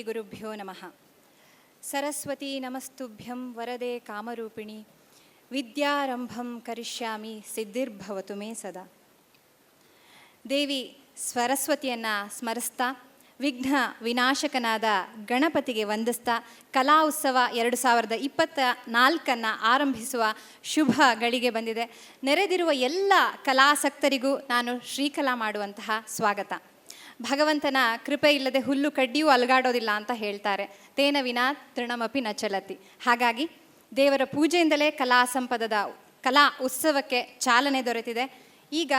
ಗುರುಭ್ಯೋ ನಮಃ. ಸರಸ್ವತಿ ನಮಸ್ತುಭ್ಯಂ ವರದೆ ಕಾಮರೂಪಿಣಿ ವಿದ್ಯಾರಂಭಂ ಕರಿಷ್ಯಾಮಿ ಸಿದ್ಧಿರ್ಭವತು ಮೇ ಸದಾ. ದೇವಿ ಸರಸ್ವತಿಯನ್ನು ಸ್ಮರಿಸ್ತಾ, ವಿಘ್ನ ವಿನಾಶಕನಾದ ಗಣಪತಿಗೆ ವಂದಿಸ್ತಾ, ಕಲಾ ಉತ್ಸವ 2024 ಆರಂಭಿಸುವ ಶುಭ ಗಳಿಗೆ ಬಂದಿದೆ. ನೆರೆದಿರುವ ಎಲ್ಲ ಕಲಾಸಕ್ತರಿಗೂ ನಾನು ಶ್ರೀಕಲಾ ಮಾಡುವಂತಹ ಸ್ವಾಗತ. ಭಗವಂತನ ಕೃಪೆ ಇಲ್ಲದೆ ಹುಲ್ಲು ಕಡ್ಡಿಯೂ ಅಲುಗಾಡೋದಿಲ್ಲ ಅಂತ ಹೇಳ್ತಾರೆ. ತೇನ ವಿನಾ ತೃಣಮಪಿ ನ ಚಲತಿ. ಹಾಗಾಗಿ ದೇವರ ಪೂಜೆಯಿಂದಲೇ ಕಲಾ ಸಂಪದದ ಕಲಾ ಉತ್ಸವಕ್ಕೆ ಚಾಲನೆ ದೊರೆತಿದೆ. ಈಗ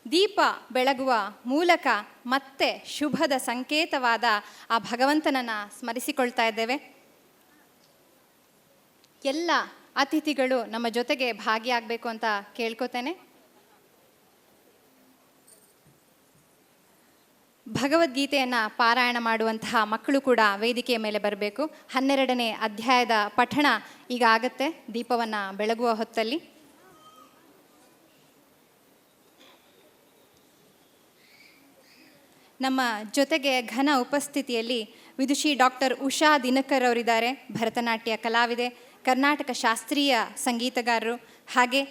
ದೀಪ ಬೆಳಗುವ ಮೂಲಕ ಮತ್ತೆ ಶುಭದ ಸಂಕೇತವಾದ ಆ ಭಗವಂತನನ್ನು ಸ್ಮರಿಸಿಕೊಳ್ತಾ ಇದ್ದೇವೆ. ಎಲ್ಲ ಅತಿಥಿಗಳು ನಮ್ಮ ಜೊತೆಗೆ ಭಾಗಿಯಾಗಬೇಕು ಅಂತ ಕೇಳ್ಕೊತೇನೆ. ಭಗವದ್ಗೀತೆಯನ್ನು ಪಾರಾಯಣ ಮಾಡುವಂತಹ ಮಕ್ಕಳು ಕೂಡ ವೇದಿಕೆಯ ಮೇಲೆ ಬರಬೇಕು. 12ನೇ ಅಧ್ಯಾಯದ ಪಠಣ ಈಗ ಆಗುತ್ತೆ ದೀಪವನ್ನು ಬೆಳಗುವ ಹೊತ್ತಲ್ಲಿ. ನಮ್ಮ ಜೊತೆಗೆ ಘನ ಉಪಸ್ಥಿತಿಯಲ್ಲಿ ವಿದುಷಿ ಡಾಕ್ಟರ್ ಉಷಾ ದಿನಕರ್ ಅವರಿದ್ದಾರೆ. ಭರತನಾಟ್ಯ ಕಲಾವಿದೆ, ಕರ್ನಾಟಕ ಶಾಸ್ತ್ರೀಯ ಸಂಗೀತಗಾರರು. ಹಾಗೆ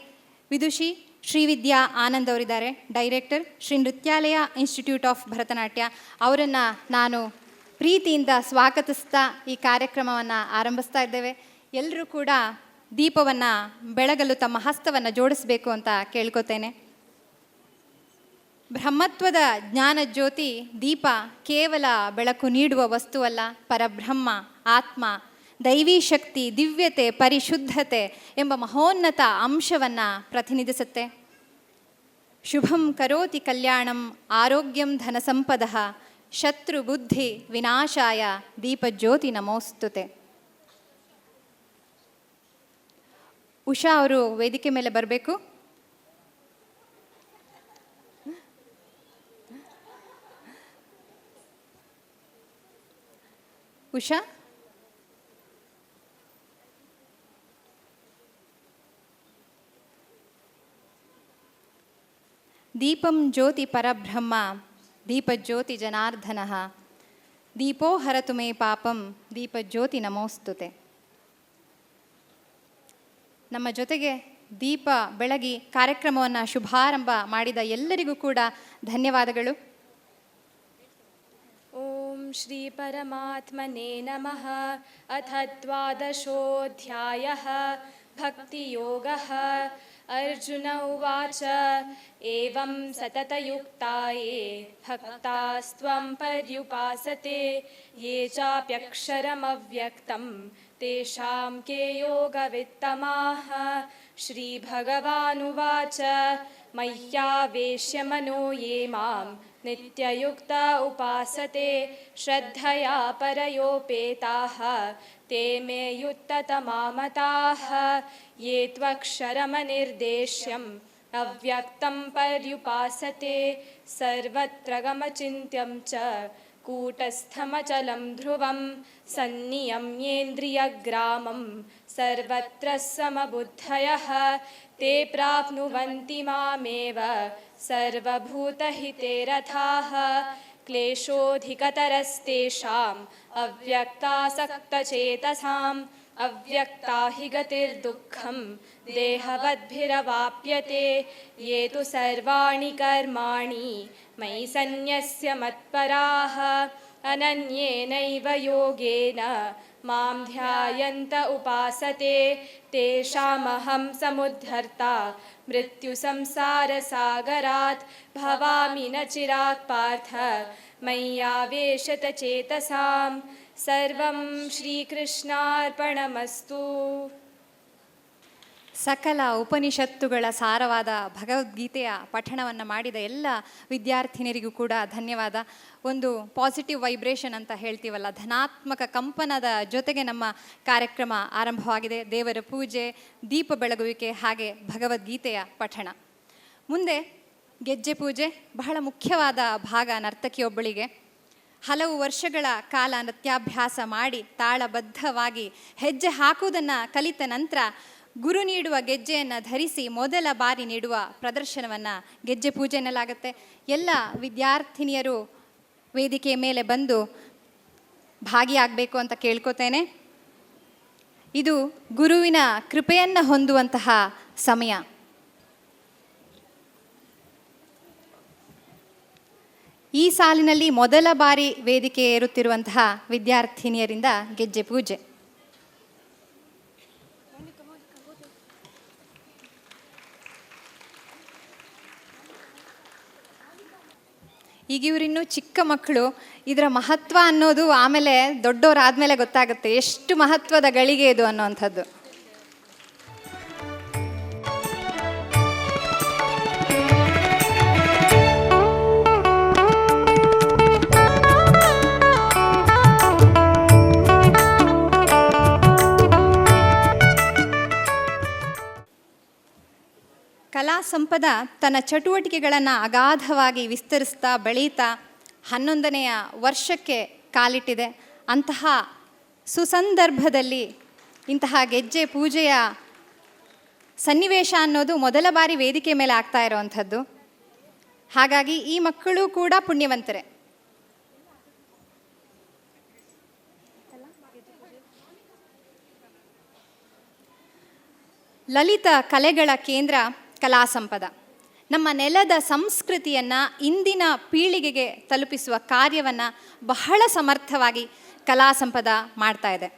ವಿದುಷಿ ಶ್ರೀವಿದ್ಯಾ ಆನಂದ್ ಅವರಿದ್ದಾರೆ, director, Shri Nrityalaya Institute of Bharatanatyam. ಅವರನ್ನು ನಾನು ಪ್ರೀತಿಯಿಂದ ಸ್ವಾಗತಿಸ್ತಾ ಈ ಕಾರ್ಯಕ್ರಮವನ್ನು ಆರಂಭಿಸ್ತಾ ಇದ್ದೇವೆ. ಎಲ್ಲರೂ ಕೂಡ ದೀಪವನ್ನು ಬೆಳಗಲು ತಮ್ಮ ಹಸ್ತವನ್ನು ಜೋಡಿಸಬೇಕು ಅಂತ ಕೇಳ್ಕೊತೇನೆ. ಬ್ರಹ್ಮತ್ವದ ಜ್ಞಾನ ಜ್ಯೋತಿ ದೀಪ ಕೇವಲ ಬೆಳಕು ನೀಡುವ ವಸ್ತುವಲ್ಲ, ಪರಬ್ರಹ್ಮ, ಆತ್ಮ, ದೈವೀ ಶಕ್ತಿ, ದಿವ್ಯತೆ, ಪರಿಶುದ್ಧತೆ ಎಂಬ ಮಹೋನ್ನತ ಅಂಶವನ್ನು ಪ್ರತಿನಿಧಿಸುತ್ತೆ. ಶುಭಂ ಕರೋತಿ ಕಲ್ಯಾಣಂ ಆರೋಗ್ಯಂ ಧನಸಂಪದಃ ಶತ್ರು ಬುದ್ಧಿ ವಿನಾಶಾಯ ದೀಪಜ್ಯೋತಿ ನಮೋಸ್ತುತೆ. ಉಷಾ ಅವರು ವೇದಿಕೆ ಮೇಲೆ ಬರಬೇಕು. ಉಷಾ, ದೀಪಂ ಜ್ಯೋತಿ ಪರಬ್ರಹ್ಮ ದೀಪಜ್ಯೋತಿ ಜನಾರ್ದನಃ ದೀಪೋ ಹರತು ಮೇ ಪಾಪಂ ದೀಪಜ್ಯೋತಿ ನಮೋಸ್ತುತೆ. ನಮ್ಮ ಜೊತೆಗೆ ದೀಪ ಬೆಳಗಿ ಕಾರ್ಯಕ್ರಮವನ್ನು ಶುಭಾರಂಭ ಮಾಡಿದ ಎಲ್ಲರಿಗೂ ಕೂಡ ಧನ್ಯವಾದಗಳು. ಓಂ ಶ್ರೀ ಪರಮಾತ್ಮನೇ ನಮಃ. ಅಥ ದ್ವಾದಶೋऽಧ್ಯಾಯಃ ಭಕ್ತಿಯೋಗಃ. ಅರ್ಜುನ ಉವಾಚ ಏವಂ ಸತತಯುಕ್ತಾಯೇ ಭಕ್ತಾಸ್ತ್ವಂ ಪರ್ಯುಪಾಸತೆ ಯೇ ಚಾಪ್ಯಕ್ಷರಮವ್ಯಕ್ತಂ ತೇಷಾಂ ಕೇ ಯೋಗವಿತ್ತಮಾಃ. ಶ್ರೀಭಗವಾನುವಾಚ ಮಯ್ಯಾವೇಶ್ಯ ಮನೋ ಯೇ ಮಾಂ ನಿತ್ಯಯುಕ್ತ ಉಪಾಸತೆ ಶ್ರದ್ಧಯಾ ಪರಯೋಪೇತಾಃ ತೇ ಮೇ ಯುತ್ತತಮಾಮತಾಃ. ಯೇ ತ್ವಕ್ಷರಮನಿರ್ದೇಶ್ಯಂ ಅವ್ಯಕ್ತಂ ಪರ್ಯುಪಾಸತೆ ಸರ್ವತ್ರ ಗಮಚಿಂತ್ಯಂ ಚ ಕೂಟಸ್ಥಮಚಲಂ ಧ್ರುವಂ ಸನ್ನಿಯಮ್ಯೇಂದ್ರಿಯಗ್ರಾಮಂ ಸರ್ವತ್ರ ಸಮಬುದ್ಧಯಃ ತೇ ಪ್ರಾಪ್ನುವಂತಿ ಮಾಮೇವ ಸರ್ವಭೂತಹಿತೆ ರಥಾಃ. ಕ್ಲೇಶೋಧಿಕತರಸ್ತೇಷಾಂ ಅವ್ಯಕ್ತಾಸಕ್ತಚೇತಸಾಂ ಅವ್ಯಕ್ತಾ ಹಿ ಗತಿರ್ದುಃಖಂ ದೇಹವದ್ಭಿರವಾಪ್ಯತೆ. ಯೇ ತು ಸರ್ವಾಣಿ ಕರ್ಮಾಣಿ ಮಯಿ ಸನ್ಯಸ್ಯ ಮತ್ಪರಾಃ ಅನನ್ಯೇನೈವ ಯೋಗೇನ ಮಾಂ ಧ್ಯಾಯಂತ ಉಪಾಸತೆ ತೇಷಾಮಹಂ ಸಮುದ್ಧರ್ತಾ ಮೃತ್ಯು ಸಂಸಾರ ಸಾಗರಾತ್ ಭವಾಮಿ ನ ಚಿರಾತ್ ಪಾರ್ಥ ಮಯ್ಯಾವೇಶತ ಚೇತಸಾಂ. ಸರ್ವಂ ಶ್ರೀಕೃಷ್ಣಾರ್ಪಣಮಸ್ತು. ಸಕಲ ಉಪನಿಷತ್ತುಗಳ ಸಾರವಾದ ಭಗವದ್ಗೀತೆಯ ಪಠಣವನ್ನು ಮಾಡಿದ ಎಲ್ಲ ವಿದ್ಯಾರ್ಥಿನಿಯರಿಗೂ ಕೂಡ ಧನ್ಯವಾದ. ಒಂದು ಪಾಸಿಟಿವ್ ವೈಬ್ರೇಷನ್ ಅಂತ ಹೇಳ್ತೀವಲ್ಲ, ಧನಾತ್ಮಕ ಕಂಪನದ ಜೊತೆಗೆ ನಮ್ಮ ಕಾರ್ಯಕ್ರಮ ಆರಂಭವಾಗಿದೆ. ದೇವರ ಪೂಜೆ, ದೀಪ ಬೆಳಗುವಿಕೆ, ಹಾಗೆ ಭಗವದ್ಗೀತೆಯ ಪಠಣ. ಮುಂದೆ ಗೆಜ್ಜೆ ಪೂಜೆ ಬಹಳ ಮುಖ್ಯವಾದ ಭಾಗ ನರ್ತಕಿಯೊಬ್ಬಳಿಗೆ. ಹಲವು ವರ್ಷಗಳ ಕಾಲ ನೃತ್ಯಾಭ್ಯಾಸ ಮಾಡಿ ತಾಳಬದ್ಧವಾಗಿ ಹೆಜ್ಜೆ ಹಾಕುವುದನ್ನು ಕಲಿತ ನಂತರ ಗುರು ನೀಡುವ ಗೆಜ್ಜೆಯನ್ನು ಧರಿಸಿ ಮೊದಲ ಬಾರಿ ನೀಡುವ ಪ್ರದರ್ಶನವನ್ನು ಗೆಜ್ಜೆ ಪೂಜೆ ಎನ್ನಲಾಗುತ್ತೆ. ಎಲ್ಲ ವಿದ್ಯಾರ್ಥಿನಿಯರು ವೇದಿಕೆಯ ಮೇಲೆ ಬಂದು ಭಾಗಿಯಾಗಬೇಕು ಅಂತ ಕೇಳ್ಕೊತೇನೆ. ಇದು ಗುರುವಿನ ಕೃಪೆಯನ್ನು ಹೊಂದುವಂತಹ ಸಮಯ. ಈ ಸಾಲಿನಲ್ಲಿ ಮೊದಲ ಬಾರಿ ವೇದಿಕೆ ಏರುತ್ತಿರುವಂತಹ ವಿದ್ಯಾರ್ಥಿನಿಯರಿಂದ ಗೆಜ್ಜೆ ಪೂಜೆ. ಈಗ ಇವರಿನ್ನೂ ಚಿಕ್ಕ ಮಕ್ಕಳು. ಇದರ ಮಹತ್ವ ಅನ್ನೋದು ಆಮೇಲೆ ದೊಡ್ಡವರಾದ್ಮೇಲೆ ಗೊತ್ತಾಗುತ್ತೆ, ಎಷ್ಟು ಮಹತ್ವದ ಗಳಿಗೆ ಇದು ಅನ್ನೋವಂಥದ್ದು. ಕಲಾ ಸಂಪದ ತನ್ನ ಚಟುವಟಿಕೆಗಳನ್ನು ಅಗಾಧವಾಗಿ ವಿಸ್ತರಿಸ್ತಾ ಬೆಳೀತಾ 11ನೇ ವರ್ಷಕ್ಕೆ ಕಾಲಿಟ್ಟಿದೆ. ಅಂತಹ ಸುಸಂದರ್ಭದಲ್ಲಿ ಇಂತಹ ಗೆಜ್ಜೆ ಪೂಜೆಯ ಸನ್ನಿವೇಶ ಅನ್ನೋದು ಮೊದಲ ಬಾರಿ ವೇದಿಕೆ ಮೇಲೆ ಆಗ್ತಾ ಇರೋವಂಥದ್ದು. ಹಾಗಾಗಿ ಈ ಮಕ್ಕಳು ಕೂಡ ಪುಣ್ಯವಂತರೇ. ಲಲಿತ ಕಲೆಗಳ ಕೇಂದ್ರ ಕಲಾ ಸಂಪದ ನಮ್ಮ ನೆಲದ ಸಂಸ್ಕೃತಿಯನ್ನು ಇಂದಿನ ಪೀಳಿಗೆಗೆ ತಲುಪಿಸುವ ಕಾರ್ಯವನ್ನು ಬಹಳ ಸಮರ್ಥವಾಗಿ ಕಲಾ ಸಂಪದ ಮಾಡ್ತಾ ಇದೆ.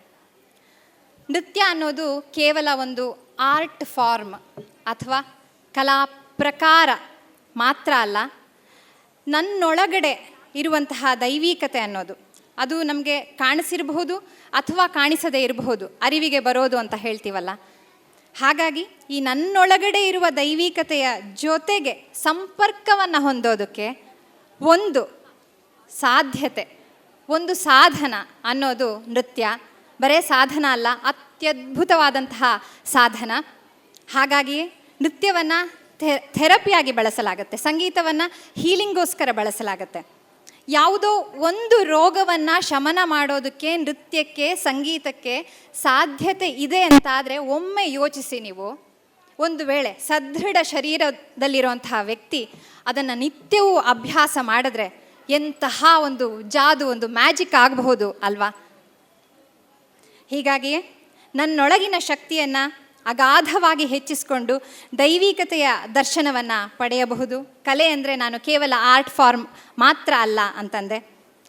ನೃತ್ಯ ಅನ್ನೋದು ಕೇವಲ ಒಂದು ಆರ್ಟ್ ಫಾರ್ಮ್ ಅಥವಾ ಕಲಾ ಪ್ರಕಾರ ಮಾತ್ರ ಅಲ್ಲ, ನನ್ನೊಳಗಡೆ ಇರುವಂತಹ ದೈವಿಕತೆ ಅನ್ನೋದು ಅದು ನಮಗೆ ಕಾಣಿಸಿರಬಹುದು ಅಥವಾ ಕಾಣಿಸದೇ ಇರಬಹುದು, ಅರಿವಿಗೆ ಬರೋದು ಅಂತ ಹೇಳ್ತೀವಲ್ಲ. ಹಾಗಾಗಿ ಈ ನನ್ನೊಳಗಡೆ ಇರುವ ದೈವಿಕತೆಯ ಜೊತೆಗೆ ಸಂಪರ್ಕವನ್ನು ಹೊಂದೋದಕ್ಕೆ ಒಂದು ಸಾಧ್ಯತೆ, ಒಂದು ಸಾಧನ ಅನ್ನೋದು ನೃತ್ಯ. ಬರೇ ಸಾಧನ ಅಲ್ಲ, ಅತ್ಯದ್ಭುತವಾದಂತಹ ಸಾಧನ. ಹಾಗಾಗಿ ನೃತ್ಯವನ್ನು ಥೆರಪಿಯಾಗಿ ಬಳಸಲಾಗುತ್ತೆ, ಸಂಗೀತವನ್ನು ಹೀಲಿಂಗೋಸ್ಕರ ಬಳಸಲಾಗುತ್ತೆ. ಯಾವುದೋ ಒಂದು ರೋಗವನ್ನು ಶಮನ ಮಾಡೋದಕ್ಕೆ ನೃತ್ಯಕ್ಕೆ, ಸಂಗೀತಕ್ಕೆ ಸಾಧ್ಯತೆ ಇದೆ ಅಂತಾದರೆ ಒಮ್ಮೆ ಯೋಚಿಸಿ ನೀವು. ಒಂದು ವೇಳೆ ಸದೃಢ ಶರೀರದಲ್ಲಿರುವಂತಹ ವ್ಯಕ್ತಿ ಅದನ್ನು ನಿತ್ಯವೂ ಅಭ್ಯಾಸ ಮಾಡಿದ್ರೆ ಎಂತಹ ಒಂದು ಜಾದು, ಒಂದು ಮ್ಯಾಜಿಕ್ ಆಗಬಹುದು ಅಲ್ವಾ? ಹೀಗಾಗಿ ನನ್ನೊಳಗಿನ ಶಕ್ತಿಯನ್ನು ಅಗಾಧವಾಗಿ ಹೆಚ್ಚಿಸಿಕೊಂಡು ದೈವಿಕತೆಯ ದರ್ಶನವನ್ನು ಪಡೆಯಬಹುದು. ಕಲೆ ಅಂದರೆ ನಾನು ಕೇವಲ ಆರ್ಟ್ ಫಾರ್ಮ್ ಮಾತ್ರ ಅಲ್ಲ ಅಂತಂದೆ,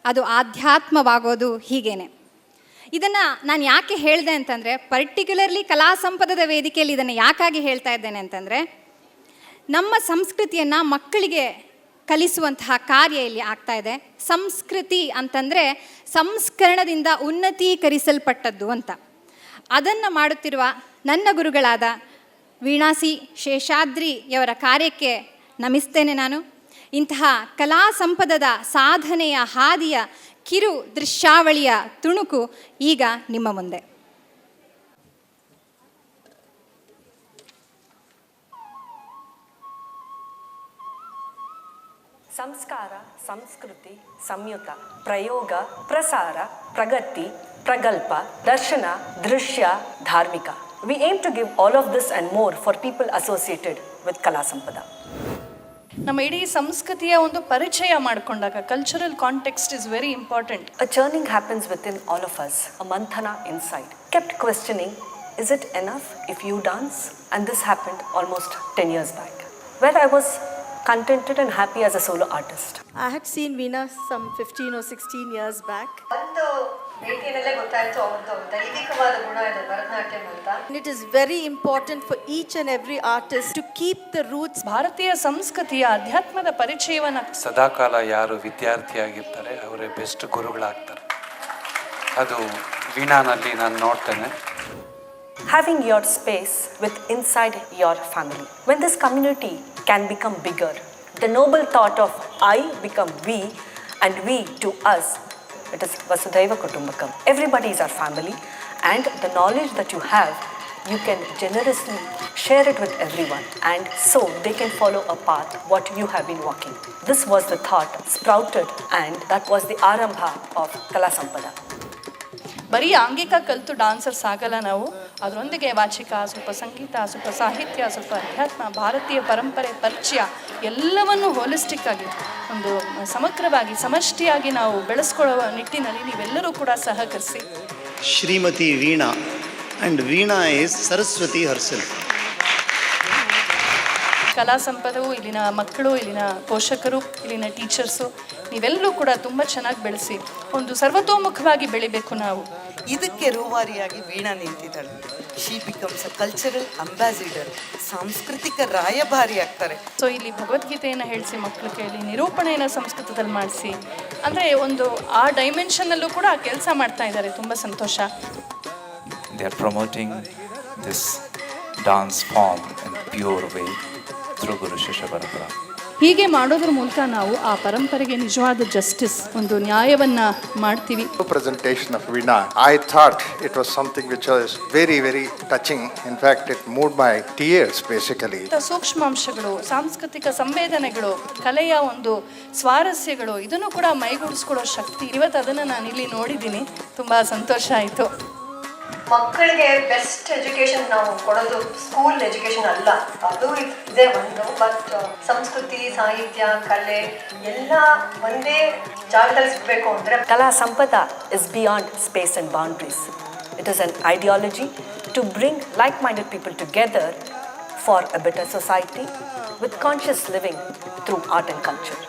ಅದು ಆಧ್ಯಾತ್ಮವಾಗೋದು ಹೀಗೇನೆ. ಇದನ್ನು ನಾನು ಯಾಕೆ ಹೇಳಿದೆ ಅಂತಂದರೆ, ಪರ್ಟಿಕ್ಯುಲರ್ಲಿ ಕಲಾ ಸಂಪದದ ವೇದಿಕೆಯಲ್ಲಿ ಇದನ್ನು ಯಾಕಾಗಿ ಹೇಳ್ತಾ ಇದ್ದೇನೆ ಅಂತಂದರೆ, ನಮ್ಮ ಸಂಸ್ಕೃತಿಯನ್ನು ಮಕ್ಕಳಿಗೆ ಕಲಿಸುವಂತಹ ಕಾರ್ಯ ಇಲ್ಲಿ ಆಗ್ತಾ ಇದೆ. ಸಂಸ್ಕೃತಿ ಅಂತಂದರೆ ಸಂಸ್ಕರಣದಿಂದ ಉನ್ನತೀಕರಿಸಲ್ಪಟ್ಟದ್ದು ಅಂತ. ಅದನ್ನು ಮಾಡುತ್ತಿರುವ ನನ್ನ ಗುರುಗಳಾದ ವೀಣಾಸಿ ಶೇಷಾದ್ರಿಯವರ ಕಾರ್ಯಕ್ಕೆ ನಮಿಸ್ತೇನೆ ನಾನು. ಇಂತಹ ಕಲಾ ಸಂಪದದ ಸಾಧನೆಯ ಹಾದಿಯ ಕಿರು ದೃಶ್ಯಾವಳಿಯ ತುಣುಕು ಈಗ ನಿಮ್ಮ ಮುಂದೆ. ಸಂಸ್ಕಾರ, ಸಂಸ್ಕೃತಿ, ಸಂಯುತ, ಪ್ರಯೋಗ, ಪ್ರಸಾರ, ಪ್ರಗತಿ, ಪ್ರಗಲ್ಪ, ದರ್ಶನ, ದೃಶ್ಯ, ಧಾರ್ಮಿಕ. We aim to give all of this and more for people associated with ಕಲಾ ಸಂಪದ. ನಮ್ಮ ಇಡೀ ಸಂಸ್ಕೃತಿಯ ಒಂದು ಪರಿಚಯ ಮಾಡಿಕೊಂಡಾಗ cultural context is very important. A churning happens within all of us, a manthana inside. Kept questioning, is it enough if you dance? And this happened almost 10 years back, where I was contented and happy as a solo artist. I had seen Veena some 15 or 16 years back. ಒಂದು ಭೇಟಿಯಲ್ಲೇ ಗೊತ್ತಾಯಿತು ಅವರದ್ದು ದೈವಿಕವಾದ ಗುಣ ಇದೆ ಭರತನಾಟ್ಯಂ ಅಂತ. It is very important for each and every artist to keep the roots. ಭಾರತೀಯ ಸಂಸ್ಕೃತಿಯ ಅಧ್ಯಾತ್ಮದ ಪರಿಚಯವನ್ನು ಸದಾಕಾಲ ಯಾರು ವಿದ್ಯಾರ್ಥಿಯಾಗಿರ್ತಾರೆ ಅವರೇ ಬೆಸ್ಟ್ ಗುರುಗಳಾಗ್ತಾರೆ. ಅದು ವೀಣಾನಲ್ಲಿ ನಾನು ನೋಡ್ತೇನೆ. Having your space with inside your family. When this community can become bigger, the noble thought of I become we and we to us, it is Vasudhaiva Kutumbakam. Everybody is our family, and the knowledge that you have, you can generously share it with everyone, and so they can follow a path what you have been walking. This was the thought sprouted, and that was the arambha of Kala Sampada. ಬರೀ ಆಂಗಿಕ ಕಲಿತು dancers ಆಗಲ್ಲ ನಾವು. ಅದರೊಂದಿಗೆ ವಾಚಿಕ, ಸ್ವಲ್ಪ ಸಂಗೀತ, ಸ್ವಲ್ಪ ಸಾಹಿತ್ಯ, ಸ್ವಲ್ಪ ಅಧ್ಯಾತ್ಮ, ಭಾರತೀಯ ಪರಂಪರೆ ಪರಿಚಯ ಎಲ್ಲವನ್ನೂ ಹೋಲಿಸ್ಟಿಕ್ ಆಗಿ ಒಂದು ಸಮಗ್ರವಾಗಿ ಸಮಷ್ಟಿಯಾಗಿ ನಾವು ಬೆಳೆಸ್ಕೊಳ್ಳುವ ನಿಟ್ಟಿನಲ್ಲಿ ನೀವೆಲ್ಲರೂ ಕೂಡ ಸಹಕರಿಸಿ. Srimati Veena, and Veena is Saraswati herself. ಕಲಾ ಸಂಪದವು ಇಲ್ಲಿನ ಮಕ್ಕಳು, ಇಲ್ಲಿನ ಪೋಷಕರು, ಇಲ್ಲಿನ ಟೀಚರ್ಸು ನೀವೆಲ್ಲರೂ ಕೂಡ ತುಂಬ ಚೆನ್ನಾಗಿ ಬೆಳೆಸಿ ಒಂದು ಸರ್ವತೋಮುಖವಾಗಿ ಬೆಳಿಬೇಕು ನಾವು. ಇದಕ್ಕೆ ರೂವಾರಿಯಾಗಿ ವೀಣಾ ನಿಂತಿದ್ದಾಳೆ. She becomes a cultural ambassador, ಸಾಂಸ್ಕೃತಿಕ ರಾಯಭಾರಿ ಆಗ್ತಾರೆ. ಸೊ ಇಲ್ಲಿ ಭಗವದ್ಗೀತೆಯನ್ನು ಹೇಳಿಸಿ ಮಕ್ಕಳು ಕೇಳಿ, ನಿರೂಪಣೆಯನ್ನು ಸಂಸ್ಕೃತದಲ್ಲಿ ಮಾಡಿಸಿ, ಅಂದರೆ ಒಂದು ಆ ಡೈಮೆನ್ಷನ್ನಲ್ಲೂ ಕೂಡ ಆ ಕೆಲಸ ಮಾಡ್ತಾ ಇದ್ದಾರೆ. ತುಂಬ ಸಂತೋಷ. They are promoting this dance form in pure way through Guru Shishya Parampara. ಹೀಗೆ ಮಾಡೋದ್ರ ಮೂಲಕ ನಾವು ಆ ಪರಂಪರೆಗೆ ನಿಜವಾದ ಜಸ್ಟಿಸ್, ಒಂದು ನ್ಯಾಯವನ್ನು ಮಾಡ್ತೀವಿ. Presentation of Veena, I thought it was something which was very, very touching. In fact, it moved my tears basically. ಸೂಕ್ಷ್ಮಾಂಶಗಳು, ಸಾಂಸ್ಕೃತಿಕ ಸಂವೇದನೆಗಳು, ಕಲೆಯ ಒಂದು ಸ್ವಾರಸ್ಯಗಳು, ಇದನ್ನು ಕೂಡ ಮೈಗೂಡಿಸ್ಕೊಳ್ಳೋ ಶಕ್ತಿ ಇವತ್ತು ಅದನ್ನು ನಾನು ಇಲ್ಲಿ ನೋಡಿದ್ದೀನಿ. ತುಂಬ ಸಂತೋಷ ಆಯಿತು. ಮಕ್ಕಳಿಗೆ ಬೆಸ್ಟ್ ಎಜುಕೇಶನ್ ನಾವು ಕೊಡೋದು ಸ್ಕೂಲ್ ಎಜುಕೇಶನ್ ಅಲ್ಲ, ಅದು ಇದೆ ಒಂದು. ಬಟ್ ಸಂಸ್ಕೃತಿ, ಸಾಹಿತ್ಯ, ಕಲೆ ಎಲ್ಲ ಒಂದೇ ಜಾಗದಲ್ಲಿ ಸಿಗಬೇಕು ಅಂದರೆ Kala Sampada is beyond space and boundaries. It is an ideology to bring like-minded people together for a better society with conscious living through art and culture.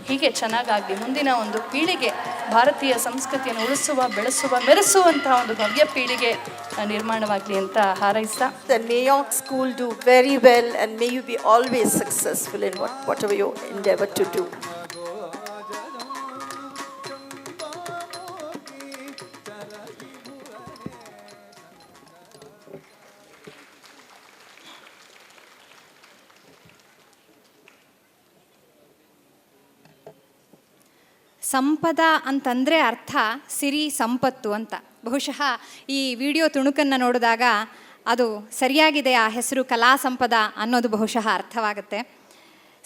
ಹೀಗೆ ಚೆನ್ನಾಗಾಗಲಿ, ಮುಂದಿನ ಒಂದು ಪೀಳಿಗೆ ಭಾರತೀಯ ಸಂಸ್ಕೃತಿಯನ್ನು ಉಳಿಸುವ, ಬೆಳೆಸುವ, ಮೆರೆಸುವಂತಹ ಒಂದು ಭವ್ಯ ಪೀಳಿಗೆ ನಿರ್ಮಾಣವಾಗಲಿ ಅಂತ ಹಾರೈಸ್ತಾ. The New York School do very well, and may you be always successful in whatever you endeavor to do. ಸಂಪದ ಅಂತಂದರೆ ಅರ್ಥ ಸಿರಿ ಸಂಪತ್ತು ಅಂತ. ಬಹುಶಃ ಈ ವಿಡಿಯೋ ತುಣುಕನ್ನು ನೋಡಿದಾಗ ಅದು ಸರಿಯಾಗಿದೆ, ಆ ಹೆಸರು ಕಲಾ ಸಂಪದ ಅನ್ನೋದು ಬಹುಶಃ ಅರ್ಥವಾಗುತ್ತೆ.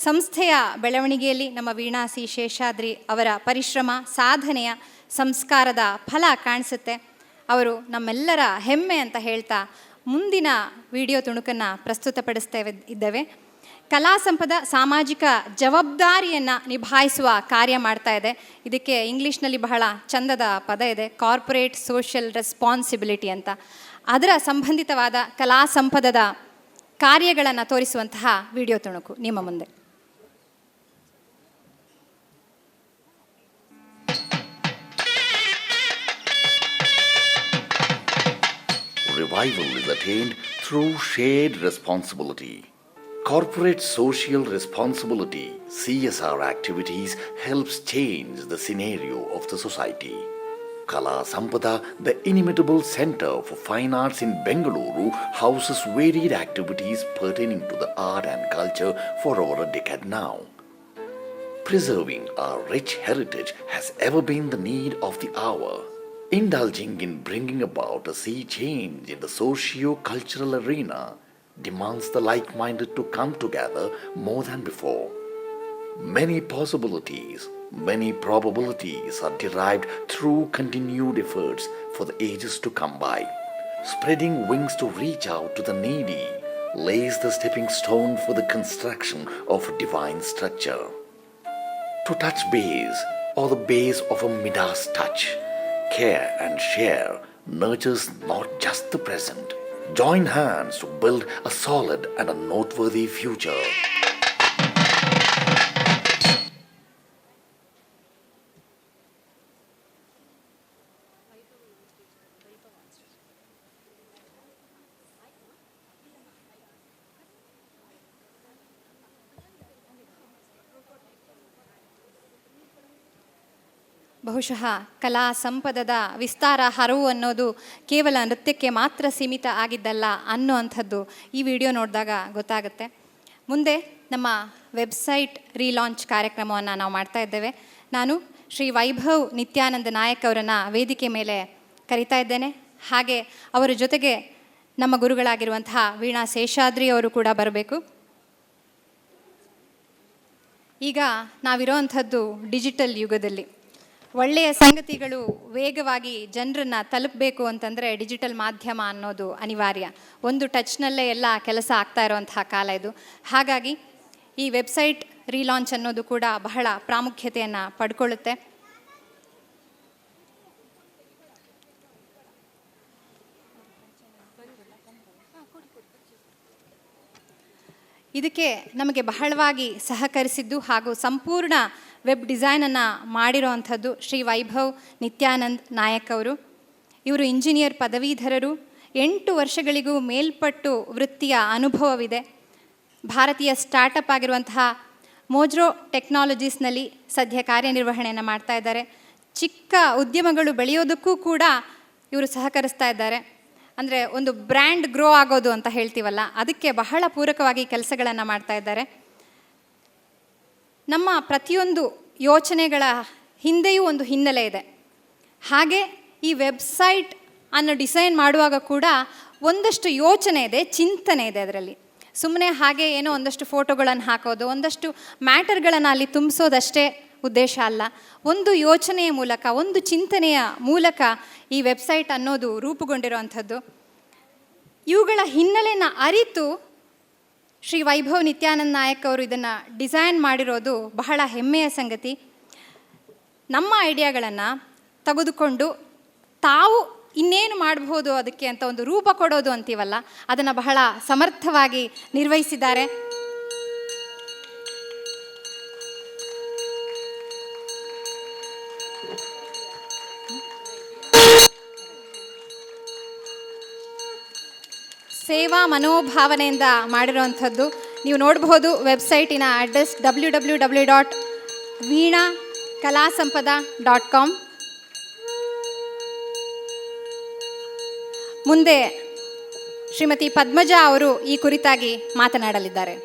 ಸಂಸ್ಥೆಯ ಬೆಳವಣಿಗೆಯಲ್ಲಿ ನಮ್ಮ ವೀಣಾ ಸಿ ಶೇಷಾದ್ರಿ ಅವರ ಪರಿಶ್ರಮ, ಸಾಧನೆಯ, ಸಂಸ್ಕಾರದ ಫಲ ಕಾಣಿಸುತ್ತೆ. ಅವರು ನಮ್ಮೆಲ್ಲರ ಹೆಮ್ಮೆ ಅಂತ ಹೇಳ್ತಾ ಮುಂದಿನ ವಿಡಿಯೋ ತುಣುಕನ್ನು ಇದ್ದೇವೆ. ಕಲಾ ಸಂಪದ ಸಾಮಾಜಿಕ ಜವಾಬ್ದಾರಿಯನ್ನು ನಿಭಾಯಿಸುವ ಕಾರ್ಯ ಮಾಡ್ತಾ ಇದೆ. ಇದಕ್ಕೆ ಇಂಗ್ಲೀಷ್ನಲ್ಲಿ ಬಹಳ ಚಂದದ ಪದ ಇದೆ, ಕಾರ್ಪೊರೇಟ್ ಸೋಷಿಯಲ್ ರೆಸ್ಪಾನ್ಸಿಬಿಲಿಟಿ ಅಂತ. ಅದರ ಸಂಬಂಧಿತವಾದ ಕಲಾ ಸಂಪದದ ಕಾರ್ಯಗಳನ್ನು ತೋರಿಸುವಂತಹ ವಿಡಿಯೋ ತುಣುಕು ನಿಮ್ಮ ಮುಂದೆ. Revival is attained through shared responsibility. Corporate social responsibility, CSR activities helps change the scenario of the society. Kala Sampada, the inimitable center for fine arts in Bengaluru, houses varied activities pertaining to the art and culture for over a decade now. Preserving our rich heritage has ever been the need of the hour. Indulging in bringing about a sea change in the socio-cultural arena demands the like-minded to come together more than before. Many possibilities, many probabilities are derived through continued efforts for the ages to come by. Spreading wings to reach out to the needy lays the stepping stone for the construction of a divine structure. To touch base, or the base of a Midas touch, care and share nurtures not just the present. Join hands to build a solid and a noteworthy future. ಬಹುಶಃ ಕಲಾ ಸಂಪದದ ವಿಸ್ತಾರ ಹರವು ಅನ್ನೋದು ಕೇವಲ ನೃತ್ಯಕ್ಕೆ ಮಾತ್ರ ಸೀಮಿತ ಆಗಿದ್ದಲ್ಲ ಅನ್ನುವಂಥದ್ದು ಈ video ನೋಡಿದಾಗ ಗೊತ್ತಾಗುತ್ತೆ. ಮುಂದೆ ನಮ್ಮ ವೆಬ್ಸೈಟ್ ರೀಲಾಂಚ್ ಕಾರ್ಯಕ್ರಮವನ್ನು ನಾವು ಮಾಡ್ತಾ ಇದ್ದೇವೆ. ನಾನು ಶ್ರೀ ವೈಭವ್ ನಿತ್ಯಾನಂದ ನಾಯಕ್ ಅವರನ್ನು ವೇದಿಕೆ ಮೇಲೆ ಕರೀತಾ ಇದ್ದೇನೆ. ಹಾಗೆ ಅವರ ಜೊತೆಗೆ ನಮ್ಮ ಗುರುಗಳಾಗಿರುವಂತಹ ವೀಣಾ ಶೇಷಾದ್ರಿ ಅವರು ಕೂಡ ಬರಬೇಕು. ಈಗ ನಾವಿರೋವಂಥದ್ದು ಡಿಜಿಟಲ್ ಯುಗದಲ್ಲಿ. ಒಳ್ಳೆಯ ಸಂಗತಿಗಳು ವೇಗವಾಗಿ ಜನರನ್ನು ತಲುಪಬೇಕು ಅಂತಂದರೆ ಡಿಜಿಟಲ್ ಮಾಧ್ಯಮ ಅನ್ನೋದು ಅನಿವಾರ್ಯ. ಒಂದು ಟಚ್ನಲ್ಲೇ ಎಲ್ಲ ಕೆಲಸ ಆಗ್ತಾ ಇರುವಂತಹ ಕಾಲ ಇದು. ಹಾಗಾಗಿ ಈ ವೆಬ್ಸೈಟ್ ರೀಲಾಂಚ್ ಅನ್ನೋದು ಕೂಡ ಬಹಳ ಪ್ರಾಮುಖ್ಯತೆಯನ್ನು ಪಡ್ಕೊಳ್ಳುತ್ತೆ. ಇದಕ್ಕೆ ನಮಗೆ ಬಹಳವಾಗಿ ಸಹಕರಿಸಿದ್ದು ಹಾಗೂ ಸಂಪೂರ್ಣ ವೆಬ್ ಡಿಸೈನನ್ನು ಮಾಡಿರೋವಂಥದ್ದು ಶ್ರೀ ವೈಭವ್ ನಿತ್ಯಾನಂದ್ ನಾಯಕ್ ಅವರು. ಇವರು ಇಂಜಿನಿಯರ್ ಪದವೀಧರರು. 8 ವರ್ಷಗಳಿಗೂ ಮೇಲ್ಪಟ್ಟು ವೃತ್ತಿಯ ಅನುಭವವಿದೆ. ಭಾರತೀಯ ಸ್ಟಾರ್ಟಪ್ ಆಗಿರುವಂತಹ ಮೋಜ್ರೋ ಟೆಕ್ನಾಲಜೀಸ್ನಲ್ಲಿ ಸದ್ಯ ಕಾರ್ಯನಿರ್ವಹಣೆಯನ್ನು ಮಾಡ್ತಾ ಇದ್ದಾರೆ. ಚಿಕ್ಕ ಉದ್ಯಮಗಳು ಬೆಳೆಯೋದಕ್ಕೂ ಕೂಡ ಇವರು ಸಹಕರಿಸ್ತಾ ಇದ್ದಾರೆ. ಅಂದರೆ ಒಂದು ಬ್ರ್ಯಾಂಡ್ ಗ್ರೋ ಆಗೋದು ಅಂತ ಹೇಳ್ತೀವಲ್ಲ, ಅದಕ್ಕೆ ಬಹಳ ಪೂರಕವಾಗಿ ಕೆಲಸಗಳನ್ನು ಮಾಡ್ತಾ ಇದ್ದಾರೆ. ನಮ್ಮ ಪ್ರತಿಯೊಂದು ಯೋಚನೆಗಳ ಹಿಂದೆಯೂ ಒಂದು ಹಿನ್ನೆಲೆ ಇದೆ. ಹಾಗೆ ಈ ವೆಬ್ಸೈಟ್ ಅನ್ನು ಡಿಸೈನ್ ಮಾಡುವಾಗ ಕೂಡ ಒಂದಷ್ಟು ಯೋಚನೆ ಇದೆ, ಚಿಂತನೆ ಇದೆ ಅದರಲ್ಲಿ. ಸುಮ್ಮನೆ ಹಾಗೆ ಏನೋ ಒಂದಷ್ಟು ಫೋಟೋಗಳನ್ನು ಹಾಕೋದು, ಒಂದಷ್ಟು ಮ್ಯಾಟರ್ಗಳನ್ನು ಅಲ್ಲಿ ತುಂಬಿಸೋದಷ್ಟೇ ಉದ್ದೇಶ ಅಲ್ಲ. ಒಂದು ಯೋಚನೆಯ ಮೂಲಕ, ಒಂದು ಚಿಂತನೆಯ ಮೂಲಕ ಈ ವೆಬ್ಸೈಟ್ ಅನ್ನೋದು ರೂಪುಗೊಂಡಿರುವಂಥದ್ದು. ಇವುಗಳ ಹಿನ್ನೆಲೆಯನ್ನು ಅರಿತು ಶ್ರೀ ವೈಭವ್ ನಿತ್ಯಾನಂದ್ ನಾಯಕ್ ಅವರು ಇದನ್ನು ಡಿಸೈನ್ ಮಾಡಿರೋದು ಬಹಳ ಹೆಮ್ಮೆಯ ಸಂಗತಿ. ನಮ್ಮ ಐಡಿಯಾಗಳನ್ನು ತೆಗೆದುಕೊಂಡು ತಾವು ಇನ್ನೇನು ಮಾಡಬಹುದು ಅದಕ್ಕೆ ಅಂತ ಒಂದು ರೂಪ ಕೊಡೋದು ಅಂತೀವಲ್ಲ, ಅದನ್ನು ಬಹಳ ಸಮರ್ಥವಾಗಿ ನಿರ್ವಹಿಸಿದ್ದಾರೆ. ಸೇವಾ ಮನೋಭಾವನೆಯಿಂದ ಮಾಡಿರೋವಂಥದ್ದು. ನೀವು ನೋಡಬಹುದು ವೆಬ್ಸೈಟಿನ ಅಡ್ರೆಸ್ www.veena.kalasampada.com. ಮುಂದೆ ಶ್ರೀಮತಿ ಪದ್ಮಜಾ ಅವರು ಈ ಕುರಿತಾಗಿ ಮಾತನಾಡಲಿದ್ದಾರೆ.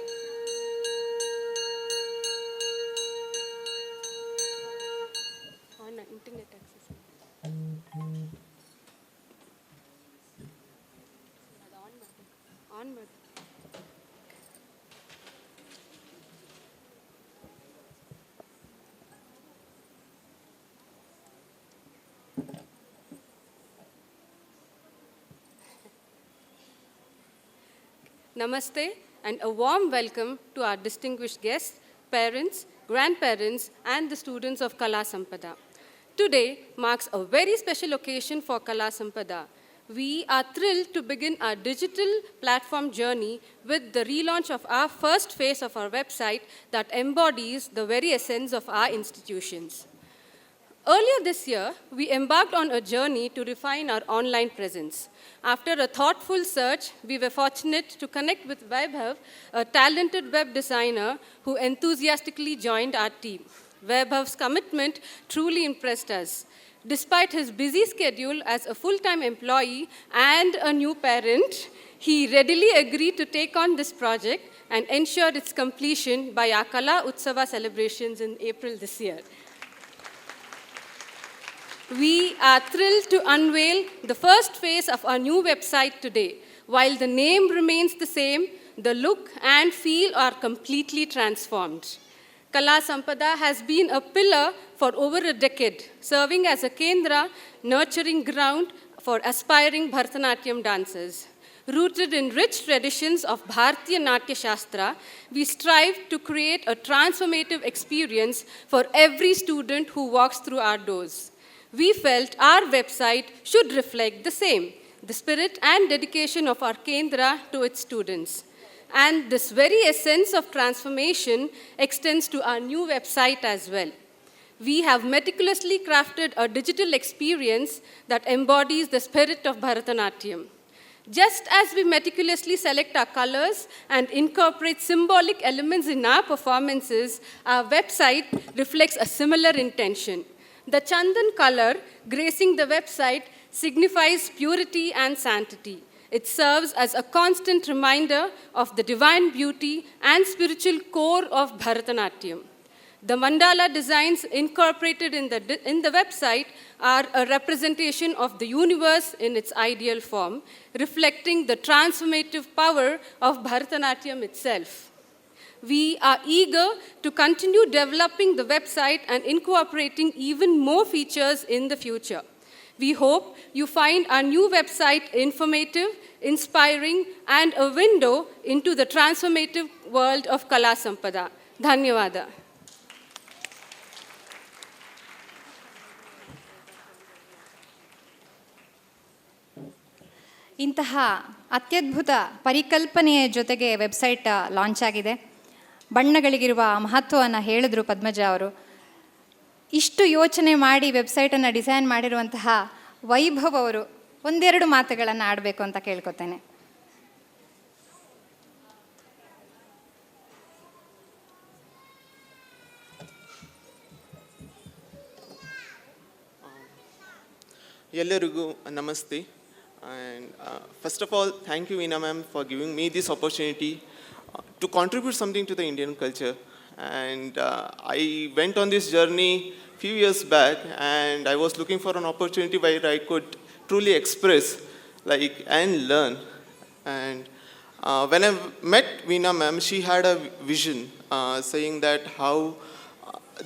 Namaste and a warm welcome to our distinguished guests, parents, grandparents, and the students of Kala Sampada. Today marks a very special occasion for Kala Sampada. We are thrilled to begin our digital platform journey with the relaunch of our first phase of our website that embodies the very essence of our institutions. Earlier this year, we embarked on a journey to refine our online presence. After a thoughtful search, we were fortunate to connect with Vaibhav, a talented web designer who enthusiastically joined our team. Vaibhav's commitment truly impressed us. Despite his busy schedule as a full-time employee and a new parent, he readily agreed to take on this project and ensure its completion by our Kala Utsava celebrations in April this year. We are thrilled to unveil the first phase of our new website today. While the name remains the same, the look and feel are completely transformed. Kala Sampada has been a pillar for over a decade, serving as a Kendra nurturing ground for aspiring Bharatanatyam dancers. Rooted in rich traditions of Bharatiya Natya Shastra, we strive to create a transformative experience for every student who walks through our doors. We felt our website should reflect the same, the spirit and dedication of our Kendra to its students. And this very essence of transformation extends to our new website as well. We have meticulously crafted a digital experience that embodies the spirit of Bharatanatyam. Just as we meticulously select our colors and incorporate symbolic elements in our performances, our website reflects a similar intention. The Chandan color gracing the website signifies purity and sanctity. It serves as a constant reminder of the divine beauty and spiritual core of Bharatanatyam. The mandala designs incorporated in the website are a representation of the universe in its ideal form, reflecting the transformative power of Bharatanatyam itself. We are eager to continue developing the website and incorporating even more features in the future. We hope you find our new website informative, inspiring, and a window into the transformative world of Kala Sampada. Dhanyavada. ಇಂತಹ ಅತ್ಯದ್ಭುತ ಪರಿಕಲ್ಪನೆಯ ಜೊತೆಗೆ website launch ಆಗಿದೆ. ಬಣ್ಣಗಳಿಗಿರುವ ಮಹತ್ವವನ್ನು ಹೇಳಿದ್ರು ಪದ್ಮಜ ಅವರು. ಇಷ್ಟು ಯೋಚನೆ ಮಾಡಿ ವೆಬ್ಸೈಟನ್ನು ಡಿಸೈನ್ ಮಾಡಿರುವಂತಹ ವೈಭವ್ ಅವರು ಒಂದೆರಡು ಮಾತುಗಳನ್ನು ಆಡಬೇಕು ಅಂತ ಕೇಳ್ಕೊತೇನೆ. ಎಲ್ಲರಿಗೂ ನಮಸ್ತೆ. And first of all, thank you, Veena ma'am, for giving me this opportunity to contribute something to the Indian culture. And I went on this journey few years back, and I was looking for an opportunity where I could truly express, and learn. And when I met Veena ma'am, she had a vision saying that how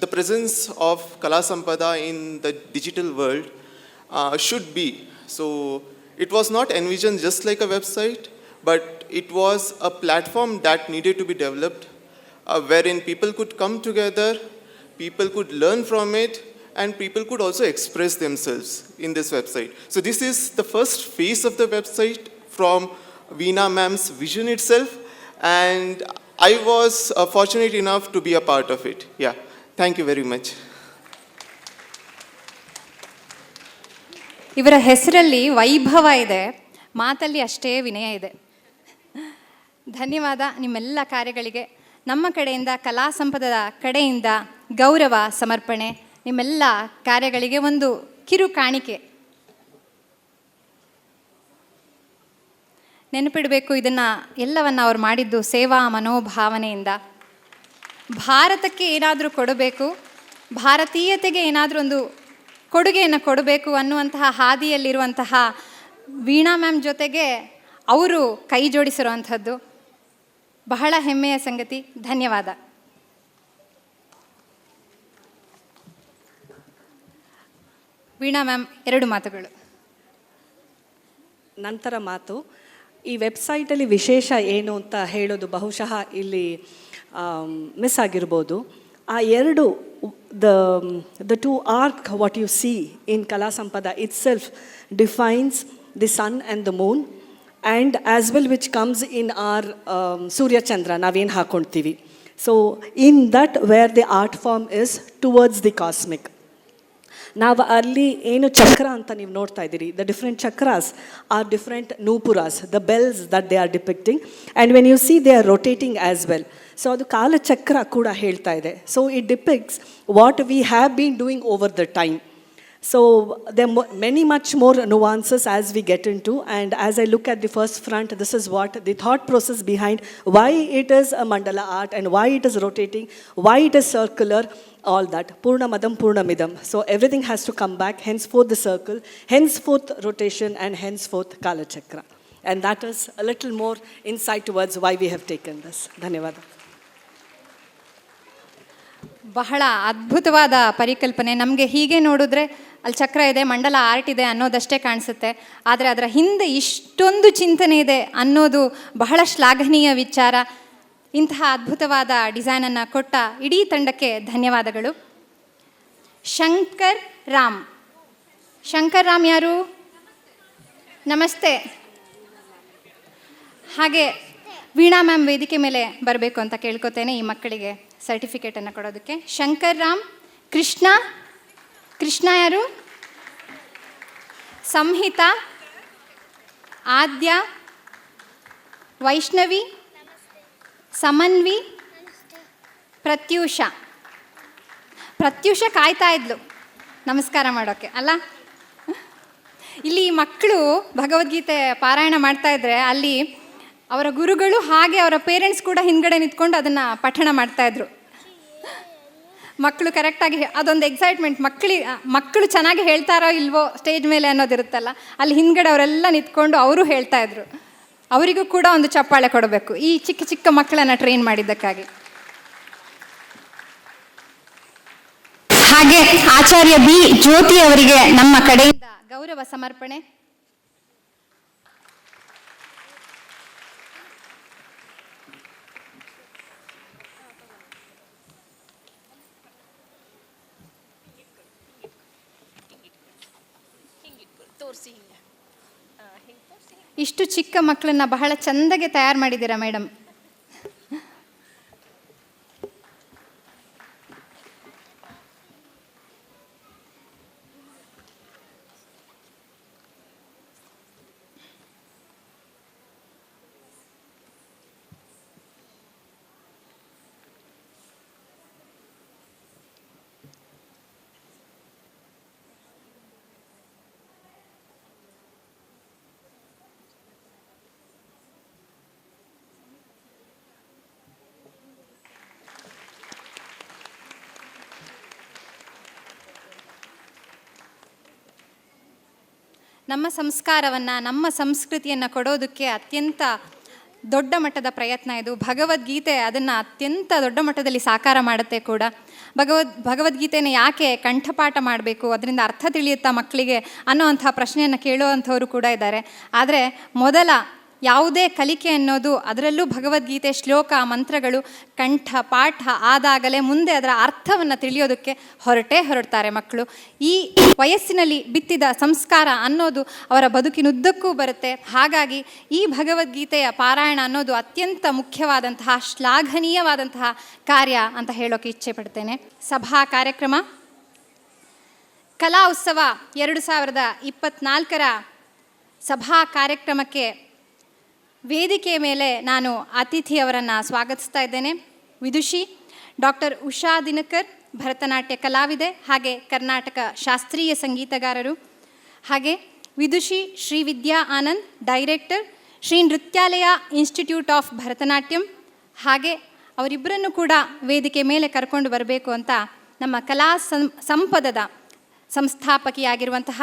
the presence of Kala Sampada in the digital world should be. So it was not envisioned just like a website, but it was a platform that needed to be developed, wherein people could come together, people could learn from it, and people could also express themselves in this website. So this is the first phase of the website from Veena ma'am's vision itself, and I was fortunate enough to be a part of it. Yeah, thank you very much. ಇವರ ಹೆಸರಲ್ಲಿ ವೈಭವ ಇದೆ, ಮಾತಲ್ಲಿ ಅಷ್ಟೇ ವಿನಯ ಇದೆ. ಧನ್ಯವಾದ ನಿಮ್ಮೆಲ್ಲ ಕಾರ್ಯಗಳಿಗೆ. ನಮ್ಮ ಕಡೆಯಿಂದ ಕಲಾ ಸಂಪದದ ಕಡೆಯಿಂದ ಗೌರವ ಸಮರ್ಪಣೆ. ನಿಮ್ಮೆಲ್ಲ ಕಾರ್ಯಗಳಿಗೆ ಒಂದು ಕಿರು ಕಾಣಿಕೆ. ನೆನಪಿಡಬೇಕು, ಇದನ್ನು ಎಲ್ಲವನ್ನು ಅವ್ರು ಮಾಡಿದ್ದು ಸೇವಾ ಮನೋಭಾವನೆಯಿಂದ. ಭಾರತಕ್ಕೆ ಏನಾದರೂ ಕೊಡಬೇಕು, ಭಾರತೀಯತೆಗೆ ಏನಾದರೂ ಒಂದು ಕೊಡುಗೆಯನ್ನು ಕೊಡಬೇಕು ಅನ್ನುವಂತಹ ಹಾದಿಯಲ್ಲಿರುವಂತಹ ವೀಣಾ ಮ್ಯಾಮ್ ಜೊತೆಗೆ ಅವರು ಕೈ ಜೋಡಿಸಿರುವಂಥದ್ದು ಬಹಳ ಹೆಮ್ಮೆಯ ಸಂಗತಿ. ಧನ್ಯವಾದ. ವೀಣಾ ಮ್ಯಾಮ್, 2 ಮಾತುಗಳು. ನಂತರ ಮಾತು. ಈ ವೆಬ್ಸೈಟಲ್ಲಿ ವಿಶೇಷ ಏನು ಅಂತ ಹೇಳೋದು ಬಹುಶಃ ಇಲ್ಲಿ ಮಿಸ್ ಆಗಿರ್ಬೋದು. ಆ ಎರಡು the two arc what you see in Kala Sampada itself defines the sun and the moon, and as well which comes in our Surya Chandra naven hakontivi. So in that where the art form is towards the cosmic. ನಾವು ಅಲ್ಲಿ ಏನು ಚಕ್ರ ಅಂತ ನೀವು ನೋಡ್ತಾ ಇದ್ದೀರಿ, the different chakras are different nupuras, the bells that they are depicting, and when you see they are rotating as well. So ಅದು ಕಾಲಚಕ್ರ ಕೂಡ ಹೇಳ್ತಾ ಇದೆ. So it depicts what we have been doing over the time. So there are many much more nuances as we get into, and as I look at the first front, this is what the thought process behind why it is a mandala art and why it is rotating, why it is circular, all that. Purnamadam Purnamidam. So everything has to come back, henceforth the circle, henceforth rotation, and henceforth Kala Chakra. And that is a little more insight towards why we have taken this. Dhanyavada. ಬಹಳ ಅದ್ಭುತವಾದ ಪರಿಕಲ್ಪನೆ. ನಮಗೆ ಹೀಗೆ ನೋಡಿದ್ರೆ ಅಲ್ಲಿ ಚಕ್ರ ಇದೆ, ಮಂಡಲ ಆರ್ಟ್ ಇದೆ ಅನ್ನೋದಷ್ಟೇ ಕಾಣಿಸುತ್ತೆ. ಆದರೆ ಅದರ ಹಿಂದೆ ಇಷ್ಟೊಂದು ಚಿಂತನೆ ಇದೆ ಅನ್ನೋದು ಬಹಳ ಶ್ಲಾಘನೀಯ ವಿಚಾರ. ಇಂತಹ ಅದ್ಭುತವಾದ ಡಿಸೈನನ್ನು ಕೊಟ್ಟ ಇಡೀ ತಂಡಕ್ಕೆ ಧನ್ಯವಾದಗಳು. ಶಂಕರ್ ರಾಮ್ ಯಾರು? ನಮಸ್ತೆ. ಹಾಗೆ ವೀಣಾ ಮ್ಯಾಮ್ ವೇದಿಕೆ ಮೇಲೆ ಬರಬೇಕು ಅಂತ ಕೇಳ್ಕೊತೇನೆ ಈ ಮಕ್ಕಳಿಗೆ ಸರ್ಟಿಫಿಕೇಟನ್ನು ಕೊಡೋದಕ್ಕೆ. ಶಂಕರ್ ರಾಮ್. ಕೃಷ್ಣ ಯಾರು? ಸಂಹಿತಾ, ಆದ್ಯ, ವೈಷ್ಣವಿ, ಸಮನ್ವಿ, ಪ್ರತ್ಯೂಷ ಕಾಯ್ತಾ ಇದ್ಲು ನಮಸ್ಕಾರ ಮಾಡೋಕ್ಕೆ ಅಲ್ಲ. ಇಲ್ಲಿ ಮಕ್ಕಳು ಭಗವದ್ಗೀತೆ ಪಾರಾಯಣ ಮಾಡ್ತಾ ಇದ್ರೆ ಅಲ್ಲಿ ಅವರ ಗುರುಗಳು ಹಾಗೆ ಅವರ ಪೇರೆಂಟ್ಸ್ ಕೂಡ ಹಿಂದ್ಗಡೆ ನಿಂತ್ಕೊಂಡು ಅದನ್ನು ಪಠಣ ಮಾಡ್ತಾಯಿದ್ರು. ಮಕ್ಕಳು ಕರೆಕ್ಟಾಗಿ ಅದೊಂದು ಎಕ್ಸೈಟ್ಮೆಂಟ್, ಮಕ್ಕಳು ಚೆನ್ನಾಗಿ ಹೇಳ್ತಾರೋ ಇಲ್ವೋ ಸ್ಟೇಜ್ ಮೇಲೆ ಅನ್ನೋದಿರುತ್ತಲ್ಲ, ಅಲ್ಲಿ ಹಿಂದ್ಗಡೆ ಅವರೆಲ್ಲ ನಿಂತ್ಕೊಂಡು ಅವರು ಹೇಳ್ತಾಯಿದ್ರು. ಅವರಿಗೂ ಕೂಡ ಒಂದು ಚಪ್ಪಾಳೆ ಕೊಡಬೇಕು ಈ ಚಿಕ್ಕ ಚಿಕ್ಕ ಮಕ್ಕಳನ್ನು ಟ್ರೈನ್ ಮಾಡಿದ್ದಕ್ಕಾಗಿ. ಆಚಾರ್ಯ ಬಿ ಜ್ಯೋತಿ ಅವರಿಗೆ ನಮ್ಮ ಕಡೆಯಿಂದ ಗೌರವ ಸಮರ್ಪಣೆ. ಇಷ್ಟು ಚಿಕ್ಕ ಮಕ್ಕಳನ್ನ ಬಹಳ ಚಂದಗೆ ತಯಾರು ಮಾಡಿದ್ದೀರಾ ಮೇಡಮ್. ನಮ್ಮ ಸಂಸ್ಕಾರವನ್ನು, ನಮ್ಮ ಸಂಸ್ಕೃತಿಯನ್ನು ಕೊಡೋದಕ್ಕೆ ಅತ್ಯಂತ ದೊಡ್ಡ ಮಟ್ಟದ ಪ್ರಯತ್ನ ಇದು. ಭಗವದ್ಗೀತೆ ಅದನ್ನು ಅತ್ಯಂತ ದೊಡ್ಡ ಮಟ್ಟದಲ್ಲಿ ಸಾಕಾರ ಮಾಡುತ್ತೆ ಕೂಡ. ಭಗವದ್ಗೀತೆನ ಯಾಕೆ ಕಂಠಪಾಠ ಮಾಡಬೇಕು, ಅದರಿಂದ ಅರ್ಥ ತಿಳಿಯುತ್ತಾ ಮಕ್ಕಳಿಗೆ ಅನ್ನೋವಂಥ ಪ್ರಶ್ನೆಯನ್ನು ಕೇಳುವಂಥವರು ಕೂಡ ಇದ್ದಾರೆ. ಆದರೆ ಮೊದಲ ಯಾವುದೇ ಕಲಿಕೆ ಅನ್ನೋದು, ಅದರಲ್ಲೂ ಭಗವದ್ಗೀತೆ ಶ್ಲೋಕ ಮಂತ್ರಗಳು ಕಂಠಪಾಠ ಆದಾಗಲೇ ಮುಂದೆ ಅದರ ಅರ್ಥವನ್ನು ತಿಳಿಯೋದಕ್ಕೆ ಹೊರಡ್ತಾರೆ ಮಕ್ಕಳು. ಈ ವಯಸ್ಸಿನಲ್ಲಿ ಬಿತ್ತಿದ ಸಂಸ್ಕಾರ ಅನ್ನೋದು ಅವರ ಬದುಕಿನುದ್ದಕ್ಕೂ ಬರುತ್ತೆ. ಹಾಗಾಗಿ ಈ ಭಗವದ್ಗೀತೆಯ ಪಾರಾಯಣ ಅನ್ನೋದು ಅತ್ಯಂತ ಮುಖ್ಯವಾದಂತಹ, ಶ್ಲಾಘನೀಯವಾದಂತಹ ಕಾರ್ಯ ಅಂತ ಹೇಳೋಕೆ ಇಚ್ಛೆ ಪಡ್ತೇನೆ. ಸಭಾ ಕಾರ್ಯಕ್ರಮ ಕಲಾ ಉತ್ಸವ 2024 ಸಭಾ ಕಾರ್ಯಕ್ರಮಕ್ಕೆ ವೇದಿಕೆಯ ಮೇಲೆ ನಾನು ಅತಿಥಿಯವರನ್ನು ಸ್ವಾಗತಿಸ್ತಾ ಇದ್ದೇನೆ. ವಿದುಷಿ ಡಾಕ್ಟರ್ ಉಷಾ ದಿನಕರ್, ಭರತನಾಟ್ಯ ಕಲಾವಿದೆ ಹಾಗೆ ಕರ್ನಾಟಕ ಶಾಸ್ತ್ರೀಯ ಸಂಗೀತಗಾರರು. ಹಾಗೆ Vidushi Shri Vidya Anand, director Shri Nrityalaya Institute of Bharatanatyam. ಹಾಗೆ ಅವರಿಬ್ಬರನ್ನು ಕೂಡ ವೇದಿಕೆ ಮೇಲೆ ಕರ್ಕೊಂಡು ಬರಬೇಕು ಅಂತ ನಮ್ಮ ಕಲಾ ಸಂಪದದ ಸಂಸ್ಥಾಪಕಿಯಾಗಿರುವಂತಹ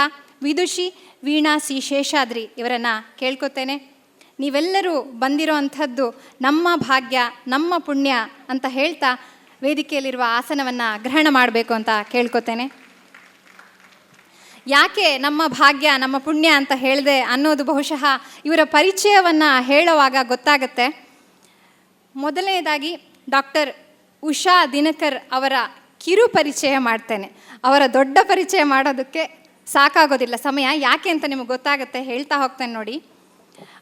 ವಿದುಷಿ ವೀಣಾ ಸಿ ಶೇಷಾದ್ರಿ ಇವರನ್ನು ಕೇಳ್ಕೊತೇನೆ. ನೀವೆಲ್ಲರೂ ಬಂದಿರೋ ಅಂಥದ್ದು ನಮ್ಮ ಭಾಗ್ಯ, ನಮ್ಮ ಪುಣ್ಯ ಅಂತ ಹೇಳ್ತಾ ವೇದಿಕೆಯಲ್ಲಿರುವ ಆಸನವನ್ನು ಗ್ರಹಣ ಮಾಡಬೇಕು ಅಂತ ಕೇಳ್ಕೊತೇನೆ. ಯಾಕೆ ನಮ್ಮ ಭಾಗ್ಯ, ನಮ್ಮ ಪುಣ್ಯ ಅಂತ ಹೇಳಿದೆ ಅನ್ನೋದು ಬಹುಶಃ ಇವರ ಪರಿಚಯವನ್ನು ಹೇಳುವಾಗ ಗೊತ್ತಾಗುತ್ತೆ. ಮೊದಲನೇದಾಗಿ ಡಾಕ್ಟರ್ ಉಷಾ ದಿನಕರ್ ಅವರ ಕಿರು ಪರಿಚಯ ಮಾಡ್ತೇನೆ. ಅವರ ದೊಡ್ಡ ಪರಿಚಯ ಮಾಡೋದಕ್ಕೆ ಸಾಕಾಗೋದಿಲ್ಲ ಸಮಯ. ಯಾಕೆ ಅಂತ ನಿಮಗೆ ಗೊತ್ತಾಗುತ್ತೆ, ಹೇಳ್ತಾ ಹೋಗ್ತೇನೆ ನೋಡಿ.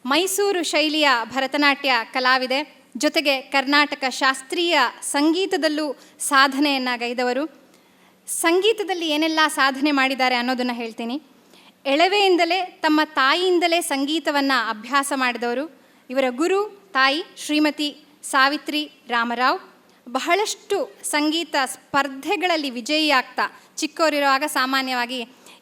ಮೈಸೂರು ಶೈಲಿಯ ಭರತನಾಟ್ಯ ಕಲಾವಿದೆ, ಜೊತೆಗೆ ಕರ್ನಾಟಕ ಶಾಸ್ತ್ರೀಯ ಸಂಗೀತದಲ್ಲೂ ಸಾಧನೆಯನ್ನು ಗೈದವರು. ಸಂಗೀತದಲ್ಲಿ ಏನೆಲ್ಲ ಸಾಧನೆ ಮಾಡಿದ್ದಾರೆ ಅನ್ನೋದನ್ನು ಹೇಳ್ತೀನಿ. ಎಳವೆಯಿಂದಲೇ ತಮ್ಮ ತಾಯಿಯಿಂದಲೇ ಸಂಗೀತವನ್ನು ಅಭ್ಯಾಸ ಮಾಡಿದವರು. ಇವರ ಗುರು ತಾಯಿ ಶ್ರೀಮತಿ ಸಾವಿತ್ರಿ ರಾಮರಾವ್. ಬಹಳಷ್ಟು ಸಂಗೀತ ಸ್ಪರ್ಧೆಗಳಲ್ಲಿ ವಿಜಯಿಯಾಗ್ತಾ, ಚಿಕ್ಕವರಿರುವಾಗ ಸಾಮಾನ್ಯವಾಗಿ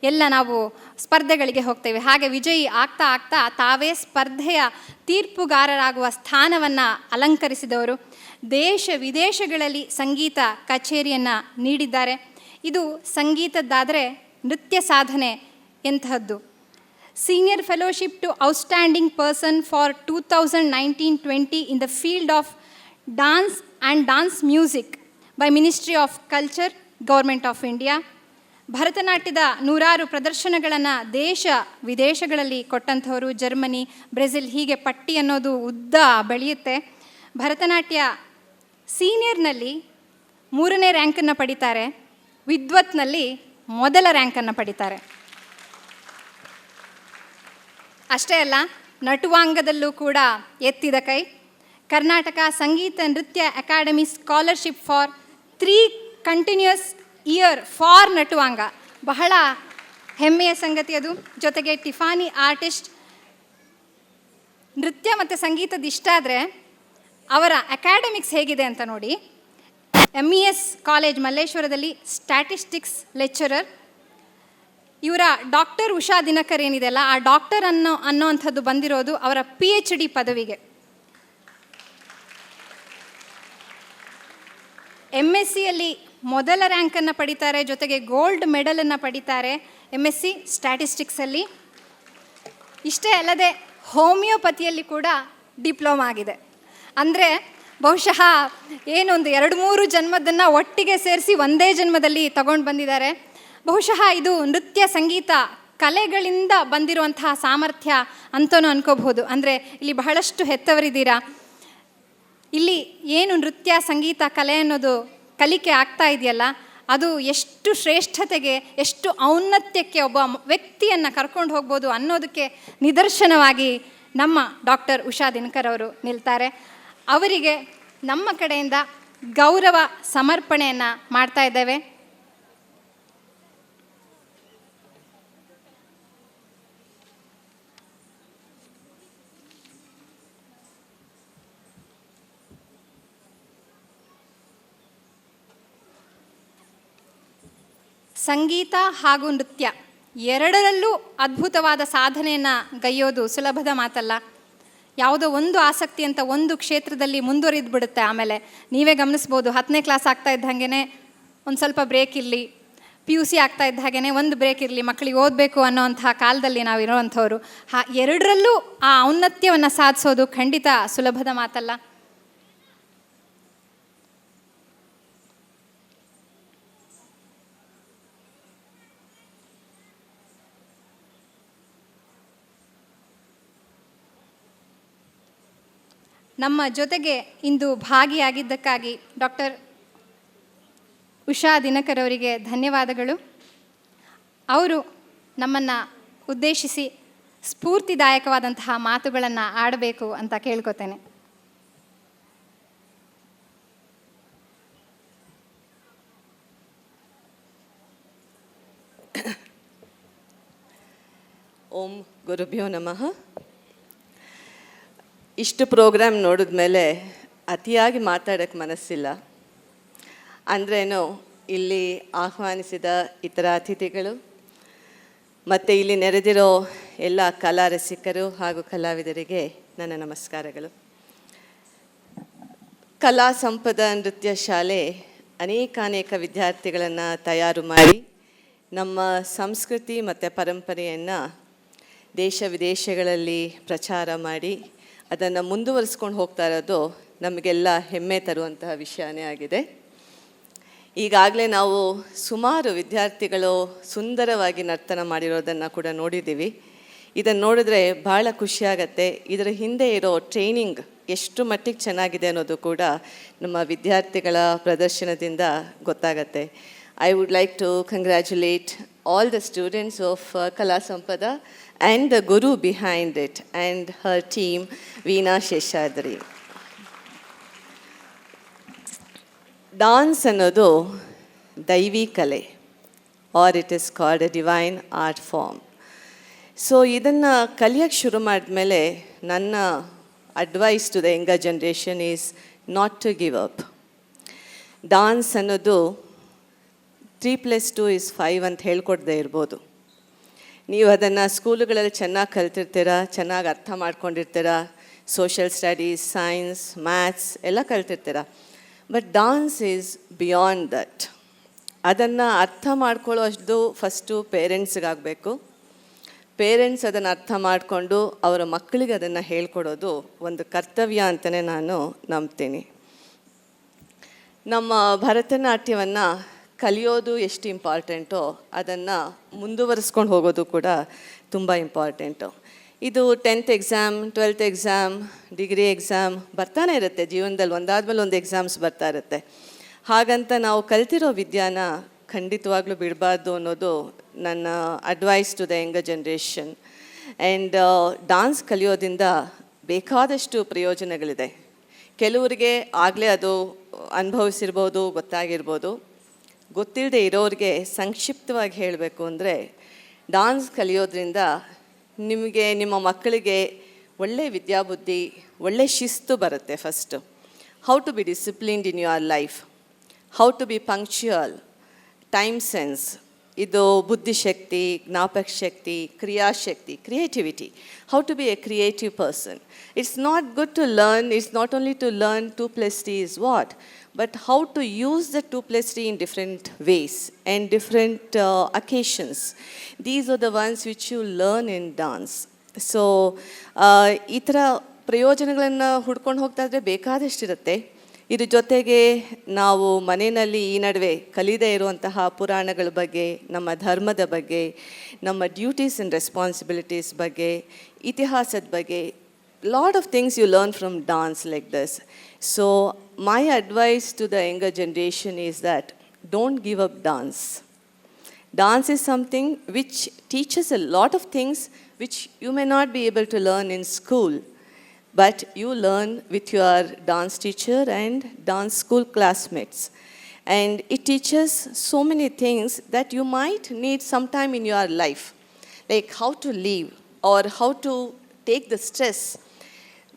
ಎಲ್ಲ ನಾವು ಸ್ಪರ್ಧೆಗಳಿಗೆ ಹೋಗ್ತೇವೆ, ಹಾಗೆ ವಿಜಯಿ ಆಗ್ತಾ ಆಗ್ತಾ ತಾವೇ ಸ್ಪರ್ಧೆಯ ತೀರ್ಪುಗಾರರಾಗುವ ಸ್ಥಾನವನ್ನು ಅಲಂಕರಿಸಿದವರು. ದೇಶ ವಿದೇಶಗಳಲ್ಲಿ ಸಂಗೀತ ಕಚೇರಿಯನ್ನು ನೀಡಿದ್ದಾರೆ. ಇದು ಸಂಗೀತದ್ದಾದರೆ ನೃತ್ಯ ಸಾಧನೆ ಎಂತಹದ್ದು. Senior fellowship to outstanding person for 2019-20 in the field of dance and dance music by Ministry of Culture, Government of India. ಭರತನಾಟ್ಯದ 100 ಪ್ರದರ್ಶನಗಳನ್ನು ದೇಶ ವಿದೇಶಗಳಲ್ಲಿ ಕೊಟ್ಟಂಥವರು. ಜರ್ಮನಿ, ಬ್ರೆಜಿಲ್, ಹೀಗೆ ಪಟ್ಟಿ ಅನ್ನೋದು ಉದ್ದ ಬೆಳೆಯುತ್ತೆ. ಭರತನಾಟ್ಯ ಸೀನಿಯರ್ನಲ್ಲಿ 3ನೇ ರ್ಯಾಂಕನ್ನು ಪಡಿತಾರೆ, ವಿದ್ವತ್ನಲ್ಲಿ ಮೊದಲ ರ್ಯಾಂಕನ್ನು ಪಡಿತಾರೆ. ಅಷ್ಟೇ ಅಲ್ಲ, ನಟುವಾಂಗದಲ್ಲೂ ಕೂಡ ಎತ್ತಿದ ಕೈ. Karnataka Sangeeta Nritya Academy scholarship for 3 continuous year for ನಟುವಾಂಗ, ಬಹಳ ಹೆಮ್ಮೆಯ ಸಂಗತಿ ಅದು. ಜೊತೆಗೆ ಟಿಫಾನಿ ಆರ್ಟಿಸ್ಟ್. ನೃತ್ಯ ಮತ್ತು ಸಂಗೀತದ ಇಷ್ಟ ಆದರೆ ಅವರ ಅಕಾಡೆಮಿಕ್ಸ್ ಹೇಗಿದೆ ಅಂತ ನೋಡಿ. MES ಕಾಲೇಜ್ ಮಲ್ಲೇಶ್ವರದಲ್ಲಿ ಸ್ಟ್ಯಾಟಿಸ್ಟಿಕ್ಸ್ ಲೆಕ್ಚರರ್. ಇವರ ಡಾಕ್ಟರ್ ಉಷಾ ದಿನಕರ್ ಏನಿದೆ ಅಲ್ಲ, ಆ ಡಾಕ್ಟರ್ ಅನ್ನೋವಂಥದ್ದು ಬಂದಿರೋದು ಅವರ PhD ಪದವಿಗೆ. MSCಯಲ್ಲಿ ಮೊದಲ ರ್ಯಾಂಕನ್ನು ಪಡಿತಾರೆ, ಜೊತೆಗೆ ಗೋಲ್ಡ್ ಮೆಡಲನ್ನು ಪಡಿತಾರೆ MSc ಸ್ಟ್ಯಾಟಿಸ್ಟಿಕ್ಸಲ್ಲಿ. ಇಷ್ಟೇ ಅಲ್ಲದೆ ಹೋಮಿಯೋಪತಿಯಲ್ಲಿ ಕೂಡ ಡಿಪ್ಲೊಮಾ ಆಗಿದೆ. ಅಂದರೆ ಬಹುಶಃ ಏನೊಂದು 2-3 ಜನ್ಮದನ್ನು ಒಟ್ಟಿಗೆ ಸೇರಿಸಿ ಒಂದೇ ಜನ್ಮದಲ್ಲಿ ತಗೊಂಡು ಬಂದಿದ್ದಾರೆ. ಬಹುಶಃ ಇದು ನೃತ್ಯ ಸಂಗೀತ ಕಲೆಗಳಿಂದ ಬಂದಿರುವಂತಹ ಸಾಮರ್ಥ್ಯ ಅಂತಲೂ ಅನ್ಕೋಬಹುದು. ಅಂದರೆ ಇಲ್ಲಿ ಬಹಳಷ್ಟು ಹೆತ್ತವರಿದ್ದೀರಾ. ಇಲ್ಲಿ ಏನು ನೃತ್ಯ ಸಂಗೀತ ಕಲೆ ಅನ್ನೋದು ಕಲಿಕೆ ಆಗ್ತಾ ಇದೆಯಲ್ಲ, ಅದು ಎಷ್ಟು ಶ್ರೇಷ್ಠತೆಗೆ, ಎಷ್ಟು ಔನ್ನತ್ಯಕ್ಕೆ ಒಬ್ಬ ವ್ಯಕ್ತಿಯನ್ನು ಕರ್ಕೊಂಡು ಹೋಗ್ಬೋದು ಅನ್ನೋದಕ್ಕೆ ನಿದರ್ಶನವಾಗಿ ನಮ್ಮ ಡಾಕ್ಟರ್ ಉಷಾ ದಿನಕರ್ ಅವರು ನಿಲ್ತಾರೆ. ಅವರಿಗೆ ನಮ್ಮ ಕಡೆಯಿಂದ ಗೌರವ ಸಮರ್ಪಣೆಯನ್ನು ಮಾಡ್ತಾ ಇದ್ದೇವೆ. ಸಂಗೀತ ಹಾಗೂ ನೃತ್ಯ ಎರಡರಲ್ಲೂ ಅದ್ಭುತವಾದ ಸಾಧನೆಯನ್ನು ಗೈಯೋದು ಸುಲಭದ ಮಾತಲ್ಲ. ಯಾವುದೋ ಒಂದು ಆಸಕ್ತಿ ಅಂತ ಒಂದು ಕ್ಷೇತ್ರದಲ್ಲಿ ಮುಂದುವರಿದು ಬಿಡುತ್ತೆ. ಆಮೇಲೆ ನೀವೇ ಗಮನಿಸ್ಬೋದು, 10ನೇ ಕ್ಲಾಸ್ ಆಗ್ತಾ ಇದ್ದ ಹಾಗೇ ಒಂದು ಸ್ವಲ್ಪ ಬ್ರೇಕ್ ಇರಲಿ, PUC ಆಗ್ತಾ ಇದ್ದ ಹಾಗೇ ಒಂದು ಬ್ರೇಕ್ ಇರಲಿ, ಮಕ್ಕಳಿಗೆ ಓದಬೇಕು ಅನ್ನೋವಂಥ ಕಾಲದಲ್ಲಿ ನಾವು ಇರೋವಂಥವ್ರು. ಎರಡರಲ್ಲೂ ಆ ಔನ್ನತ್ಯವನ್ನು ಸಾಧಿಸೋದು ಖಂಡಿತ ಸುಲಭದ ಮಾತಲ್ಲ. ನಮ್ಮ ಜೊತೆಗೆ ಇಂದು ಭಾಗಿಯಾಗಿದ್ದಕ್ಕಾಗಿ ಡಾಕ್ಟರ್ ಉಷಾ ದಿನಕರ್ ಅವರಿಗೆ ಧನ್ಯವಾದಗಳು. ಅವರು ನಮ್ಮನ್ನು ಉದ್ದೇಶಿಸಿ ಸ್ಫೂರ್ತಿದಾಯಕವಾದಂತಹ ಮಾತುಗಳನ್ನು ಆಡಬೇಕು ಅಂತ ಕೇಳ್ಕೊತೇನೆ. ಓಂ ಗುರುಭ್ಯೋ ನಮಃ. ಇಷ್ಟು ಪ್ರೋಗ್ರಾಮ್ ನೋಡಿದ್ಮೇಲೆ ಅತಿಯಾಗಿ ಮಾತಾಡೋಕ್ಕೆ ಮನಸ್ಸಿಲ್ಲ. ಅಂದ್ರೇನು, ಇಲ್ಲಿ ಆಹ್ವಾನಿಸಿದ ಇತರ ಅತಿಥಿಗಳು ಮತ್ತು ಇಲ್ಲಿ ನೆರೆದಿರೋ ಎಲ್ಲ ಕಲಾ ರಸಿಕರು ಹಾಗೂ ಕಲಾವಿದರಿಗೆ ನನ್ನ ನಮಸ್ಕಾರಗಳು. ಕಲಾ ಸಂಪದ ನೃತ್ಯ ಶಾಲೆ ಅನೇಕ ವಿದ್ಯಾರ್ಥಿಗಳನ್ನು ತಯಾರು ಮಾಡಿ ನಮ್ಮ ಸಂಸ್ಕೃತಿ ಮತ್ತು ಪರಂಪರೆಯನ್ನು ದೇಶ ವಿದೇಶಗಳಲ್ಲಿ ಪ್ರಚಾರ ಮಾಡಿ ಅದನ್ನು ಮುಂದುವರಿಸ್ಕೊಂಡು ಹೋಗ್ತಾ ಇರೋದು ನಮಗೆಲ್ಲ ಹೆಮ್ಮೆ ತರುವಂತಹ ವಿಷಯನೇ ಆಗಿದೆ. ಈಗಾಗಲೇ ನಾವು ಸುಮಾರು ವಿದ್ಯಾರ್ಥಿಗಳು ಸುಂದರವಾಗಿ ನರ್ತನ ಮಾಡಿರೋದನ್ನು ಕೂಡ ನೋಡಿದ್ದೀವಿ. ಇದನ್ನು ನೋಡಿದ್ರೆ ಭಾಳ ಖುಷಿಯಾಗತ್ತೆ. ಇದರ ಹಿಂದೆ ಇರೋ ಟ್ರೈನಿಂಗ್ ಎಷ್ಟು ಮಟ್ಟಿಗೆ ಚೆನ್ನಾಗಿದೆ ಅನ್ನೋದು ಕೂಡ ನಮ್ಮ ವಿದ್ಯಾರ್ಥಿಗಳ ಪ್ರದರ್ಶನದಿಂದ ಗೊತ್ತಾಗತ್ತೆ. I would like to congratulate all the students of Kala Sampada and the guru behind it and her team, Veena Sheshadri. Dance ಅನ್ನೋದು ದೈವಿ ಕಲೆ, or it is called a divine art form. So ಇದನ್ನು ಕಲಿಯೋಕ್ಕೆ ಶುರು ಮಾಡಿದ್ಮೇಲೆ ನನ್ನ advice to the younger generation is not to give up. Dance ಅನ್ನೋದು 3+2 is 5 ಅಂತ ಹೇಳ್ಕೊಡ್ದೇ ಇರ್ಬೋದು. ನೀವು ಅದನ್ನು ಸ್ಕೂಲುಗಳಲ್ಲಿ ಚೆನ್ನಾಗಿ ಕಲ್ತಿರ್ತೀರ, ಚೆನ್ನಾಗಿ ಅರ್ಥ ಮಾಡ್ಕೊಂಡಿರ್ತೀರ, ಸೋಷಿಯಲ್ ಸ್ಟಡೀಸ್, ಸೈನ್ಸ್, ಮ್ಯಾಥ್ಸ್ ಎಲ್ಲ ಕಲ್ತಿರ್ತೀರ. But dance is beyond that. ಅದನ್ನು ಅರ್ಥ ಮಾಡ್ಕೊಳ್ಳೋ ಅಷ್ಟು ಫಸ್ಟು ಪೇರೆಂಟ್ಸ್ಗಾಗಬೇಕು. ಪೇರೆಂಟ್ಸ್ ಅದನ್ನು ಅರ್ಥ ಮಾಡಿಕೊಂಡು ಅವರ ಮಕ್ಕಳಿಗೆ ಅದನ್ನು ಹೇಳ್ಕೊಡೋದು ಒಂದು ಕರ್ತವ್ಯ ಅಂತಲೇ ನಾನು ನಂಬ್ತೀನಿ. ನಮ್ಮ ಭರತನಾಟ್ಯವನ್ನು ಕಲಿಯೋದು ಎಷ್ಟು ಇಂಪಾರ್ಟೆಂಟೋ ಅದನ್ನು ಮುಂದುವರಿಸ್ಕೊಂಡು ಹೋಗೋದು ಕೂಡ ತುಂಬ ಇಂಪಾರ್ಟೆಂಟು. ಇದು 10th exam, 12th exam, degree exam ಬರ್ತಾನೆ ಇರುತ್ತೆ. ಜೀವನದಲ್ಲಿ ಒಂದಾದ್ಮೇಲೆ ಒಂದು ಎಕ್ಸಾಮ್ಸ್ ಬರ್ತಾ ಇರುತ್ತೆ. ಹಾಗಂತ ನಾವು ಕಲ್ತಿರೋ ವಿದ್ಯಾನ ಖಂಡಿತವಾಗ್ಲೂ ಬಿಡಬಾರ್ದು ಅನ್ನೋದು ನನ್ನ advice to the younger generation. And dance ಕಲಿಯೋದ್ರಿಂದ ಬೇಕಾದಷ್ಟು ಪ್ರಯೋಜನಗಳಿದೆ. ಕೆಲವರಿಗೆ ಆಗಲೇ ಅದು ಅನುಭವಿಸಿರ್ಬೋದು, ಗೊತ್ತಾಗಿರ್ಬೋದು. ಗೊತ್ತಿಲ್ಲದೆ ಇರೋರಿಗೆ ಸಂಕ್ಷಿಪ್ತವಾಗಿ ಹೇಳಬೇಕು ಅಂದರೆ, ಡಾನ್ಸ್ ಕಲಿಯೋದ್ರಿಂದ ನಿಮಗೆ, ನಿಮ್ಮ ಮಕ್ಕಳಿಗೆ ಒಳ್ಳೆಯ ವಿದ್ಯಾಬುದ್ಧಿ, ಒಳ್ಳೆಯ ಶಿಸ್ತು ಬರುತ್ತೆ. First how to be disciplined in your life, how to be punctual, time sense, ಇದು ಬುದ್ಧಿಶಕ್ತಿ, ಜ್ಞಾಪಕ ಶಕ್ತಿ, ಕ್ರಿಯಾಶಕ್ತಿ, creativity, how to be a creative person. It's not good to learn, it's not only to learn 2+3 is what, but how to use the 2+3 in different ways and different occasions. These are the ones which you learn in dance. So ಈ ಥರ ಪ್ರಯೋಜನಗಳನ್ನು ಹುಡ್ಕೊಂಡು ಹೋಗ್ತಾ ಇದ್ರೆ ಬೇಕಾದಷ್ಟಿರುತ್ತೆ. ಇದ್ರ ಜೊತೆಗೆ ನಾವು ಮನೆಯಲ್ಲಿ ಈ ನಡುವೆ ಕಲಿಯದೇ ಇರುವಂತಹ ಪುರಾಣಗಳ ಬಗ್ಗೆ, ನಮ್ಮ ಧರ್ಮದ ಬಗ್ಗೆ, ನಮ್ಮ ಡ್ಯೂಟೀಸ್ ಆ್ಯಂಡ್ ರೆಸ್ಪಾನ್ಸಿಬಿಲಿಟೀಸ್ ಬಗ್ಗೆ, ಇತಿಹಾಸದ ಬಗ್ಗೆ, lot of things you learn from dance like this. So my advice to the younger generation is that don't give up dance. Dance is something which teaches a lot of things which you may not be able to learn in school, but you learn with your dance teacher and dance school classmates. And it teaches so many things that you might need sometime in your life, like how to live or how to take the stress.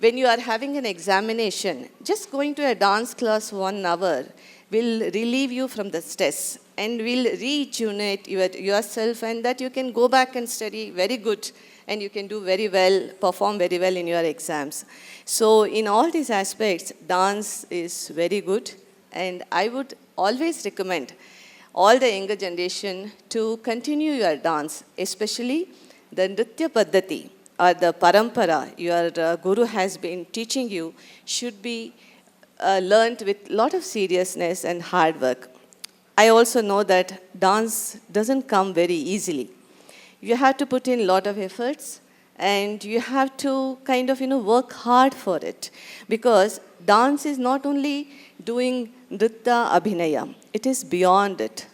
When you are having an examination, just going to a dance class 1 hour will relieve you from the stress and will rejuvenate yourself, and that you can go back and study very good and you can do very well, perform very well in your exams. So in all these aspects, dance is very good, and I would always recommend all the younger generation to continue your dance, especially the Nritya Paddhati or the parampara your guru has been teaching you should be learned with lot of seriousness and hard work. I also know that dance doesn't come very easily. You have to put in lot of efforts, and you have to kind of work hard for it, because dance is not only doing nritya abhinaya, it is beyond it.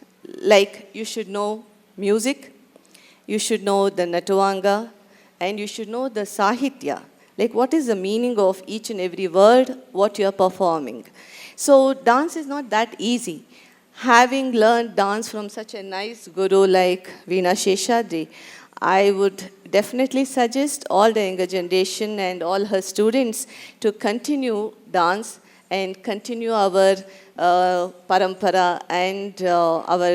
Like, you should know music, you should know the natuvanga, and you should know the sahitya, like what is the meaning of each and every word, what you are performing. So dance is not that easy. Having learned dance from such a nice guru like Veena Sheshadri, I would definitely suggest all the younger generation and all her students to continue dance and continue our parampara and our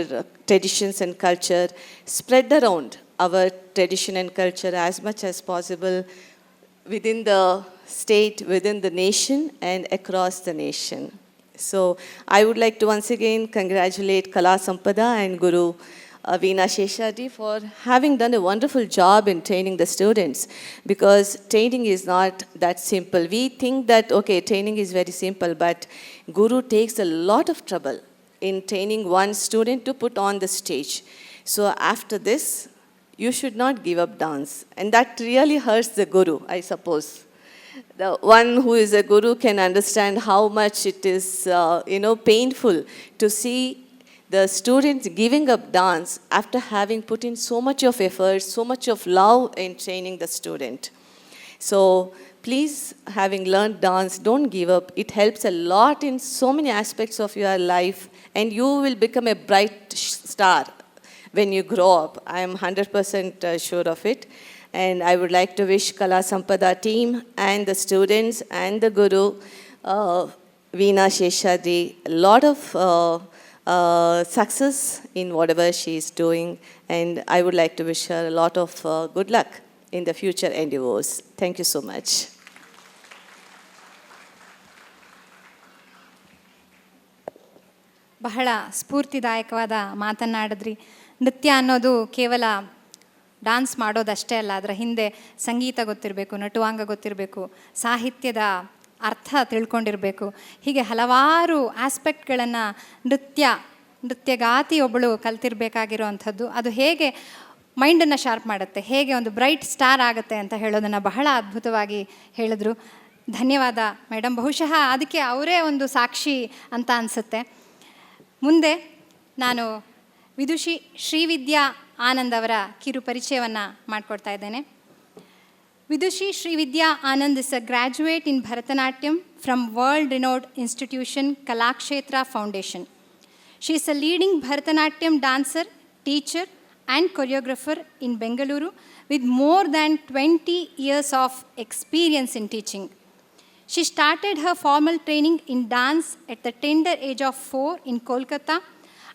traditions and culture, spread around our tradition and culture as much as possible within the state, within the nation, and across the nation. So I would like to once again congratulate Kala Sampada and Guru Veena Sheshadri for having done a wonderful job in training the students, because training is not that simple. We think that, okay, training is very simple, but Guru takes a lot of trouble in training one student to put on the stage. So after this, you should not give up dance. And that really hurts the guru, I suppose. The one who is a guru can understand how much it is, painful to see the students giving up dance after having put in so much of effort, so much of love in training the student. So please, having learned dance, don't give up. It helps a lot in so many aspects of your life, and you will become a bright star when you grow up. I am 100% sure of it. And I would like to wish Kala Sampada team and the students and the guru, Veena Sheshadri, a lot of success in whatever she is doing. And I would like to wish her a lot of good luck in the future endeavors. Thank you so much. ಬಹಳ ಸ್ಫೂರ್ತಿದಾಯಕವಾದ ಮಾತನ್ನಾಡಿದ್ರಿ. ನೃತ್ಯ ಅನ್ನೋದು ಕೇವಲ dance ಮಾಡೋದಷ್ಟೇ ಅಲ್ಲ, ಅದರ ಹಿಂದೆ ಸಂಗೀತ ಗೊತ್ತಿರಬೇಕು, ನಟುವಾಂಗ ಗೊತ್ತಿರಬೇಕು, ಸಾಹಿತ್ಯದ ಅರ್ಥ ತಿಳ್ಕೊಂಡಿರಬೇಕು. ಹೀಗೆ ಹಲವಾರು ಆಸ್ಪೆಕ್ಟ್ಗಳನ್ನು ನೃತ್ಯಗಾತಿ ಒಬ್ಬಳು ಕಲ್ತಿರ್ಬೇಕಾಗಿರೋವಂಥದ್ದು. ಅದು ಹೇಗೆ ಮೈಂಡನ್ನು ಶಾರ್ಪ್ ಮಾಡುತ್ತೆ, ಹೇಗೆ ಒಂದು ಬ್ರೈಟ್ ಸ್ಟಾರ್ ಆಗುತ್ತೆ ಅಂತ ಹೇಳೋದನ್ನು ಬಹಳ ಅದ್ಭುತವಾಗಿ ಹೇಳಿದ್ರು. ಧನ್ಯವಾದ ಮೇಡಮ್. ಬಹುಶಃ ಅದಕ್ಕೆ ಅವರೇ ಒಂದು ಸಾಕ್ಷಿ ಅಂತ ಅನಿಸುತ್ತೆ. ಮುಂದೆ ನಾನು ವಿದುಷಿ ಶ್ರೀವಿದ್ಯಾ ಆನಂದ್ ಅವರ ಕಿರು ಪರಿಚಯವನ್ನು ಮಾಡಿಕೊಡ್ತಾ ಇದ್ದೇನೆ. Vidushi Srividya Anand is a graduate in Bharatanatyam from world renowned institution Kalakshetra Foundation. She is a leading Bharatanatyam dancer, teacher and choreographer in Bengaluru with more than 20 years of experience in teaching. She started her formal training in dance at the tender age of 4 in Kolkata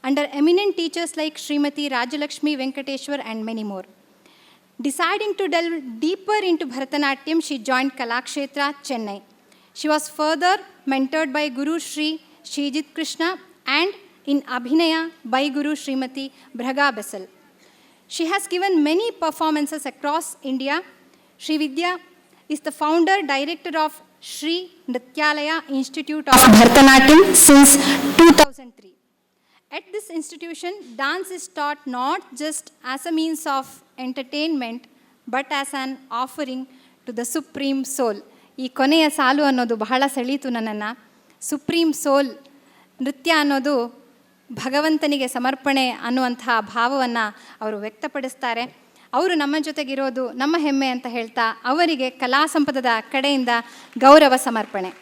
under eminent teachers like Srimati Rajalakshmi Venkateshwar and many more. Deciding to delve deeper into Bharatanatyam, she joined Kalakshetra, Chennai. She was further mentored by Guru Sri Shrijit Krishna and in Abhinaya by Guru Srimati Bhraga Besal. She has given many performances across India. Srividya is the founder, director of Sri Nrityalaya Institute of Bharatanatyam since 2003. At this institution, dance is taught not just as a means of entertainment, but as an offering to the Supreme Soul. ಈ ಕೊನೆಯ ಸಾಲು ಅನ್ನೋದು ಬಹಳ ಸೆಳೀತು ನನ್ನನ್ನು. Supreme ಸೋಲ್, ನೃತ್ಯ ಅನ್ನೋದು ಭಗವಂತನಿಗೆ ಸಮರ್ಪಣೆ ಅನ್ನುವಂತಹ ಭಾವವನ್ನು ಅವರು ವ್ಯಕ್ತಪಡಿಸ್ತಾರೆ. ಅವರು ನಮ್ಮ ಜೊತೆಗಿರೋದು ನಮ್ಮ ಹೆಮ್ಮೆ ಅಂತ ಹೇಳ್ತಾ ಅವರಿಗೆ ಕಲಾ ಸಂಪದದ ಕಡೆಯಿಂದ ಗೌರವ ಸಮರ್ಪಣೆ.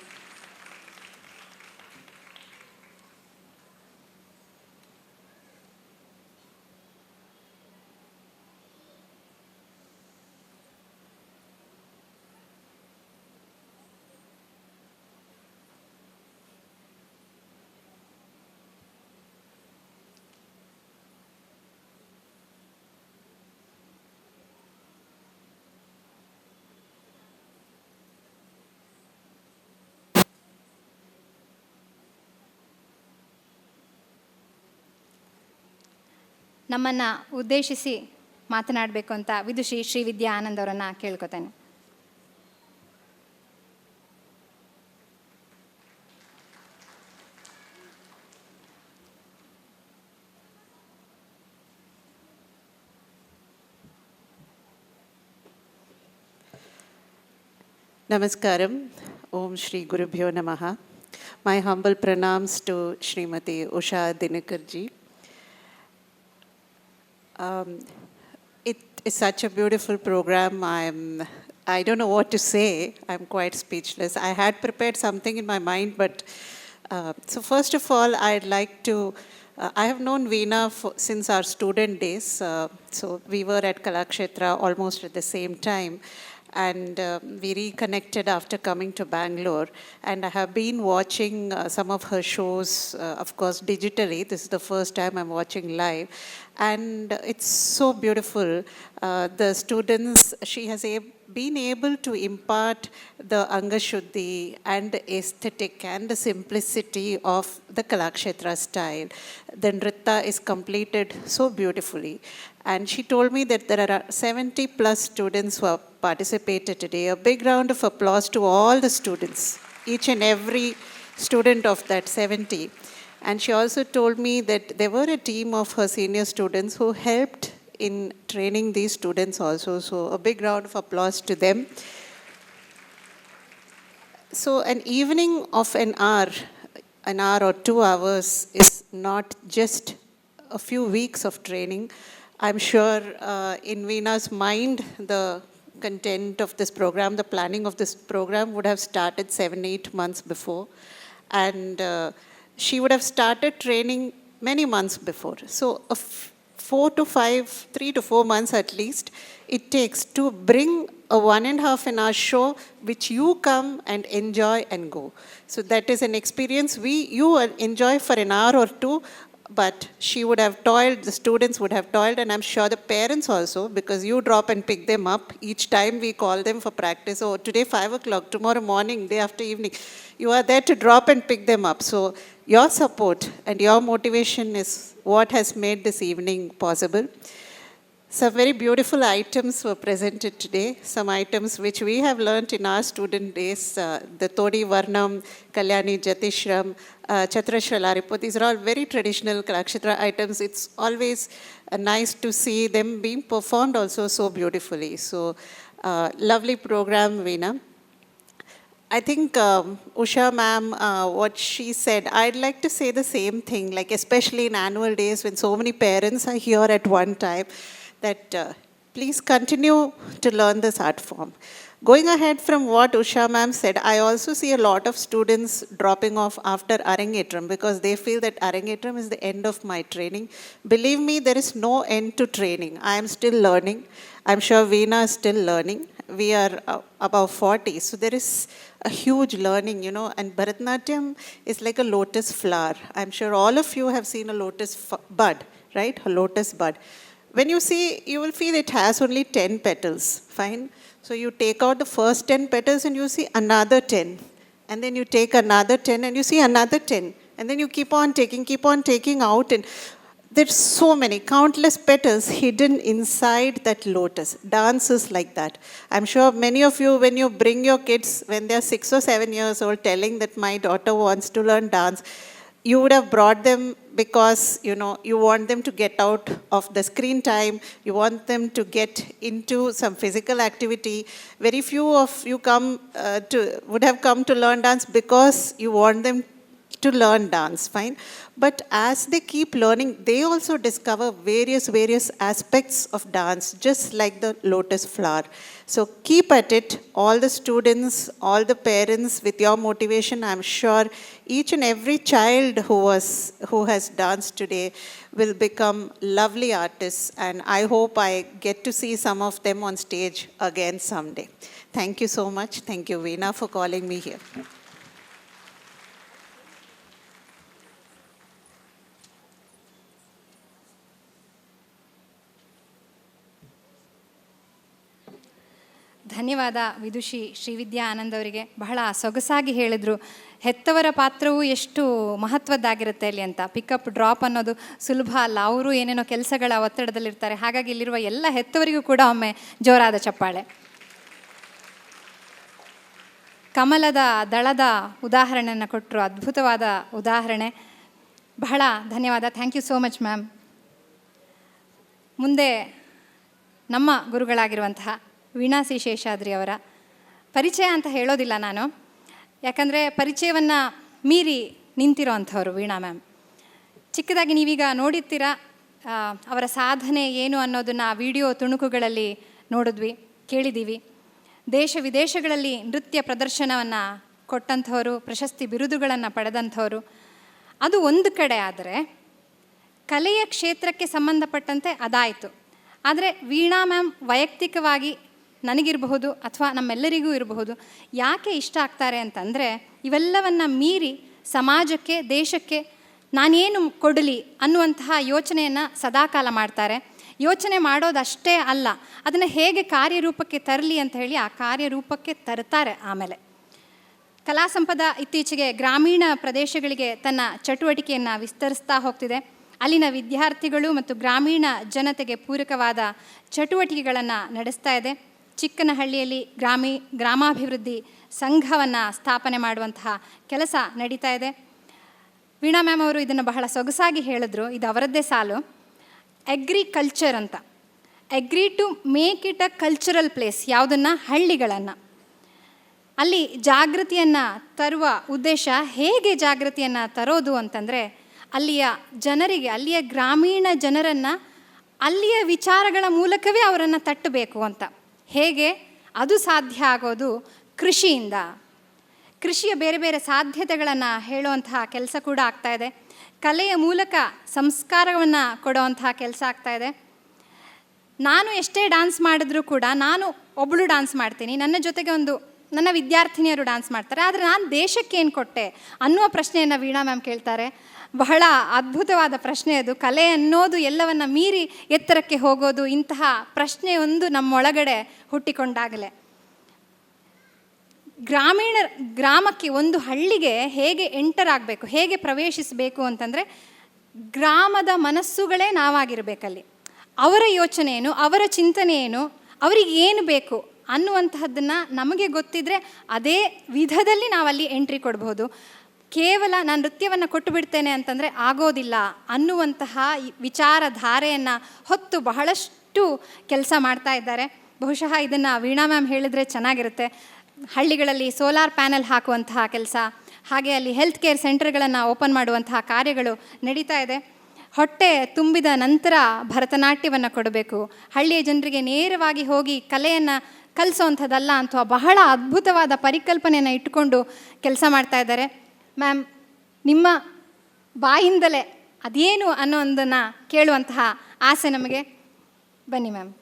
ನಮ್ಮನ್ನು ಉದ್ದೇಶಿಸಿ ಮಾತನಾಡಬೇಕು ಅಂತ ವಿದುಷಿ ಶ್ರೀ ವಿದ್ಯಾ ಆನಂದ್ ಅವರನ್ನು ಕೇಳ್ಕೊತೇನೆ. Namaskaram. Om Shri Gurubhyo Namaha. My humble pranams to Srimati Usha Dinakarji. It is such a beautiful program. I don't know what to say. I'm quite speechless. I had prepared something in my mind, but so first of all, I'd like to. I have known Veena since our student days. So we were at Kalakshetra almost at the same time. And we reconnected after coming to Bangalore, and I have been watching some of her shows, of course digitally. This is the first time I'm watching live, and it's so beautiful. The students, she has been able to impart the Angashuddhi and the aesthetic and the simplicity of the Kalakshetra style. The Nritta is completed so beautifully. And she told me that there are 70 plus students who have participated today. A big round of applause to all the students, each and every student of that 70. And she also told me that there were a team of her senior students who helped in training these students also. So a big round of applause to them. So an evening of an hour or 2 hours is not just a few weeks of training. I'm sure in Veena's mind, the content of this program, the planning of this program would have started 7-8 months before. And she would have started training many months before. So 3 to 4 months at least, it takes to bring a 1.5 hour show which you come and enjoy and go. So that is an experience you enjoy for an hour or two, but she would have toiled, the students would have toiled, and I'm sure the parents also, because you drop and pick them up each time we call them for practice. Oh, today 5 o'clock, tomorrow morning, day after evening. You are there to drop and pick them up. So your support and your motivation is what has made this evening possible. Some very beautiful items were presented today. Some items which we have learnt in our student days, the Todi Varnam, Kalyani Jatishram, Chatrashralaripo. These are all very traditional Kalakshetra items. It's always nice to see them being performed also so beautifully. So lovely program, Veena. I think Usha ma'am, what she said, I'd like to say the same thing, like especially in annual days when so many parents are here at one time, that please continue to learn this art form. Going ahead from what Usha ma'am said, I also see a lot of students dropping off after Arangetram because they feel that Arangetram is the end of my training. Believe me, there is no end to training. I am still learning. I'm sure Veena is still learning. We are above 40, so there is a huge learning, and Bharatanatyam is like a lotus flower. I'm sure all of you have seen a lotus bud, right? A lotus bud. When you see, you will feel it has only 10 petals, fine? So you take out the first 10 petals and you see another 10. And then you take another 10 and you see another 10. And then you keep on taking out. And there's so many, countless petals hidden inside that lotus. Dance is like that. I'm sure many of you, when you bring your kids, when they're 6 or 7 years old, telling that my daughter wants to learn dance, you would have brought them because, you know, you want them to get out of the screen time, you want them to get into some physical activity. Very few of you would have come to learn dance because you want them to learn dance, fine. But as they keep learning, they also discover various aspects of dance, just like the lotus flower. So keep at it, all the students, all the parents, with your motivation. I'm sure each and every child who has danced today will become lovely artists, and I hope I get to see some of them on stage again someday. Thank you so much. Thank you, Veena, for calling me here. ಧನ್ಯವಾದ ವಿದುಷಿ ಶ್ರೀವಿದ್ಯಾ ಆನಂದ್ ಅವರಿಗೆ. ಬಹಳ ಸೊಗಸಾಗಿ ಹೇಳಿದರು. ಹೆತ್ತವರ ಪಾತ್ರವೂ ಎಷ್ಟು ಮಹತ್ವದ್ದಾಗಿರುತ್ತೆ ಅಲ್ಲಿ ಅಂತ. ಪಿಕಪ್ ಡ್ರಾಪ್ ಅನ್ನೋದು ಸುಲಭ ಅಲ್ಲ. ಅವರು ಏನೇನೋ ಕೆಲಸಗಳ ಒತ್ತಡದಲ್ಲಿರ್ತಾರೆ. ಹಾಗಾಗಿ ಇಲ್ಲಿರುವ ಎಲ್ಲ ಹೆತ್ತವರಿಗೂ ಕೂಡ ಒಮ್ಮೆ ಜೋರಾದ ಚಪ್ಪಾಳೆ. ಕಮಲದ ದಳದ ಉದಾಹರಣೆಯನ್ನು ಕೊಟ್ಟರು. ಅದ್ಭುತವಾದ ಉದಾಹರಣೆ. ಬಹಳ ಧನ್ಯವಾದ. Thank you so much ma'am. ಮುಂದೆ ನಮ್ಮ ಗುರುಗಳಾಗಿರುವಂತಹ ವೀಣಾ ಸಿ ಶೇಷಾದ್ರಿ ಅವರ ಪರಿಚಯ ಅಂತ ಹೇಳೋದಿಲ್ಲ ನಾನು, ಯಾಕಂದರೆ ಪರಿಚಯವನ್ನು ಮೀರಿ ನಿಂತಿರೋ ಅಂಥವ್ರು ವೀಣಾ ಮ್ಯಾಮ್. ಚಿಕ್ಕದಾಗಿ ನೀವೀಗ ನೋಡಿರ್ತೀರ ಅವರ ಸಾಧನೆ ಏನು ಅನ್ನೋದನ್ನು ವಿಡಿಯೋ ತುಣುಕುಗಳಲ್ಲಿ ನೋಡಿದ್ವಿ, ಕೇಳಿದ್ದೀವಿ. ದೇಶ ವಿದೇಶಗಳಲ್ಲಿ ನೃತ್ಯ ಪ್ರದರ್ಶನವನ್ನು ಕೊಟ್ಟಂಥವರು, ಪ್ರಶಸ್ತಿ ಬಿರುದುಗಳನ್ನು ಪಡೆದಂಥವರು. ಅದು ಒಂದು ಕಡೆ. ಆದರೆ ಕಲೆಯ ಕ್ಷೇತ್ರಕ್ಕೆ ಸಂಬಂಧಪಟ್ಟಂತೆ ಅದಾಯಿತು. ಆದರೆ ವೀಣಾ ಮ್ಯಾಮ್ ವೈಯಕ್ತಿಕವಾಗಿ ನನಗಿರಬಹುದು ಅಥವಾ ನಮ್ಮೆಲ್ಲರಿಗೂ ಇರಬಹುದು, ಯಾಕೆ ಇಷ್ಟ ಆಗ್ತಾರೆ ಅಂತಂದರೆ, ಇವೆಲ್ಲವನ್ನು ಮೀರಿ ಸಮಾಜಕ್ಕೆ, ದೇಶಕ್ಕೆ ನಾನೇನು ಕೊಡಲಿ ಅನ್ನುವಂತಹ ಯೋಚನೆಯನ್ನು ಸದಾಕಾಲ ಮಾಡ್ತಾರೆ. ಯೋಚನೆ ಮಾಡೋದಷ್ಟೇ ಅಲ್ಲ, ಅದನ್ನು ಹೇಗೆ ಕಾರ್ಯರೂಪಕ್ಕೆ ತರಲಿ ಅಂತ ಹೇಳಿ ಆ ಕಾರ್ಯರೂಪಕ್ಕೆ ತರ್ತಾರೆ. ಆಮೇಲೆ ಕಲಾ ಸಂಪದ ಇತ್ತೀಚೆಗೆ ಗ್ರಾಮೀಣ ಪ್ರದೇಶಗಳಿಗೆ ತನ್ನ ಚಟುವಟಿಕೆಯನ್ನು ವಿಸ್ತರಿಸ್ತಾ ಹೋಗ್ತಿದೆ. ಅಲ್ಲಿನ ವಿದ್ಯಾರ್ಥಿಗಳು ಮತ್ತು ಗ್ರಾಮೀಣ ಜನತೆಗೆ ಪೂರಕವಾದ ಚಟುವಟಿಕೆಗಳನ್ನು ನಡೆಸ್ತಾ ಇದೆ. ಚಿಕ್ಕನಹಳ್ಳಿಯಲ್ಲಿ ಗ್ರಾಮಾಭಿವೃದ್ಧಿ ಸಂಘವನ್ನು ಸ್ಥಾಪನೆ ಮಾಡುವಂತಹ ಕೆಲಸ ನಡೀತಾ ಇದೆ. ವೀಣಾ ಮ್ಯಾಮ್ ಅವರು ಇದನ್ನು ಬಹಳ ಸೊಗಸಾಗಿ ಹೇಳಿದ್ರು. ಇದು ಅವರದ್ದೇ ಸಾಲು. ಅಗ್ರಿಕಲ್ಚರ್ ಅಂತ, agri to make it a cultural place. ಯಾವುದನ್ನು? ಹಳ್ಳಿಗಳನ್ನು. ಅಲ್ಲಿ ಜಾಗೃತಿಯನ್ನು ತರುವ ಉದ್ದೇಶ. ಹೇಗೆ ಜಾಗೃತಿಯನ್ನು ತರೋದು ಅಂತಂದರೆ, ಅಲ್ಲಿಯ ಜನರಿಗೆ, ಅಲ್ಲಿಯ ಗ್ರಾಮೀಣ ಜನರನ್ನು ಅಲ್ಲಿಯ ವಿಚಾರಗಳ ಮೂಲಕವೇ ಅವರನ್ನು ತಟ್ಟಬೇಕು ಅಂತ. ಹೇಗೆ? ಅದು ಸಾಧ್ಯ ಆಗೋದು ಕೃಷಿಯಿಂದ. ಕೃಷಿಯ ಬೇರೆ ಬೇರೆ ಸಾಧ್ಯತೆಗಳನ್ನು ಹೇಳುವಂತಹ ಕೆಲಸ ಕೂಡ ಆಗ್ತಾಯಿದೆ. ಕಲೆಯ ಮೂಲಕ ಸಂಸ್ಕಾರವನ್ನು ಕೊಡುವಂತಹ ಕೆಲಸ ಆಗ್ತಾಯಿದೆ. ನಾನು ಎಷ್ಟೇ ಡ್ಯಾನ್ಸ್ ಮಾಡಿದ್ರೂ ಕೂಡ, ನಾನು ಒಬ್ಬಳು ಡ್ಯಾನ್ಸ್ ಮಾಡ್ತೀನಿ, ನನ್ನ ಜೊತೆಗೆ ನನ್ನ ವಿದ್ಯಾರ್ಥಿನಿಯರು ಡ್ಯಾನ್ಸ್ ಮಾಡ್ತಾರೆ, ಆದರೆ ನಾನು ದೇಶಕ್ಕೆ ಏನು ಕೊಟ್ಟೆ ಅನ್ನುವ ಪ್ರಶ್ನೆಯನ್ನು ವೀಣಾ ಮ್ಯಾಮ್ ಕೇಳ್ತಾರೆ. ಬಹಳ ಅದ್ಭುತವಾದ ಪ್ರಶ್ನೆ ಅದು. ಕಲೆ ಅನ್ನೋದು ಎಲ್ಲವನ್ನು ಮೀರಿ ಎತ್ತರಕ್ಕೆ ಹೋಗೋದು. ಇಂತಹ ಪ್ರಶ್ನೆಯೊಂದು ನಮ್ಮೊಳಗಡೆ ಹುಟ್ಟಿಕೊಂಡಾಗಲೇ ಗ್ರಾಮಕ್ಕೆ, ಒಂದು ಹಳ್ಳಿಗೆ ಹೇಗೆ ಎಂಟರ್ ಆಗಬೇಕು, ಹೇಗೆ ಪ್ರವೇಶಿಸಬೇಕು ಅಂತಂದರೆ, ಗ್ರಾಮದ ಮನಸ್ಸುಗಳೇ ನಾವಾಗಿರಬೇಕಲ್ಲಿ. ಅವರ ಯೋಚನೆ ಏನು, ಅವರ ಚಿಂತನೆ ಏನು, ಅವರಿಗೆ ಏನು ಬೇಕು ಅನ್ನುವಂತಹದ್ದನ್ನು ನಮಗೆ ಗೊತ್ತಿದ್ದರೆ ಅದೇ ವಿಧದಲ್ಲಿ ನಾವಲ್ಲಿ ಎಂಟ್ರಿ ಕೊಡಬಹುದು. ಕೇವಲ ನಾನು ನೃತ್ಯವನ್ನು ಕೊಟ್ಟು ಬಿಡ್ತೇನೆ ಅಂತಂದರೆ ಆಗೋದಿಲ್ಲ ಅನ್ನುವಂತಹ ವಿಚಾರಧಾರೆಯನ್ನು ಹೊತ್ತು ಬಹಳಷ್ಟು ಕೆಲಸ ಮಾಡ್ತಾ ಇದ್ದಾರೆ. ಬಹುಶಃ ಇದನ್ನು ವೀಣಾ ಮ್ಯಾಮ್ ಹೇಳಿದ್ರೆ ಚೆನ್ನಾಗಿರುತ್ತೆ. ಹಳ್ಳಿಗಳಲ್ಲಿ ಸೋಲಾರ್ ಪ್ಯಾನೆಲ್ ಹಾಕುವಂತಹ ಕೆಲಸ, ಹಾಗೆ ಅಲ್ಲಿ ಹೆಲ್ತ್ ಕೇರ್ ಸೆಂಟರ್ಗಳನ್ನು ಓಪನ್ ಮಾಡುವಂತಹ ಕಾರ್ಯಗಳು ನಡೀತಾ ಇದೆ. ಹೊಟ್ಟೆ ತುಂಬಿದ ನಂತರ ಭರತನಾಟ್ಯವನ್ನು ಕೊಡಬೇಕು, ಹಳ್ಳಿಯ ಜನರಿಗೆ ನೇರವಾಗಿ ಹೋಗಿ ಕಲೆಯನ್ನು ಕಲಿಸೋವಂಥದ್ದಲ್ಲ ಅಂತ ಬಹಳ ಅದ್ಭುತವಾದ ಪರಿಕಲ್ಪನೆಯನ್ನು ಇಟ್ಟುಕೊಂಡು ಕೆಲಸ ಮಾಡ್ತಾ ಇದ್ದಾರೆ. ಮ್ಯಾಮ್, ನಿಮ್ಮ ಬಾಯಿಂದಲೇ ಅದೇನು ಅನ್ನೋದನ್ನು ಕೇಳುವಂತಹ ಆಸೆ ನಮಗೆ. ಬನ್ನಿ ಮ್ಯಾಮ್.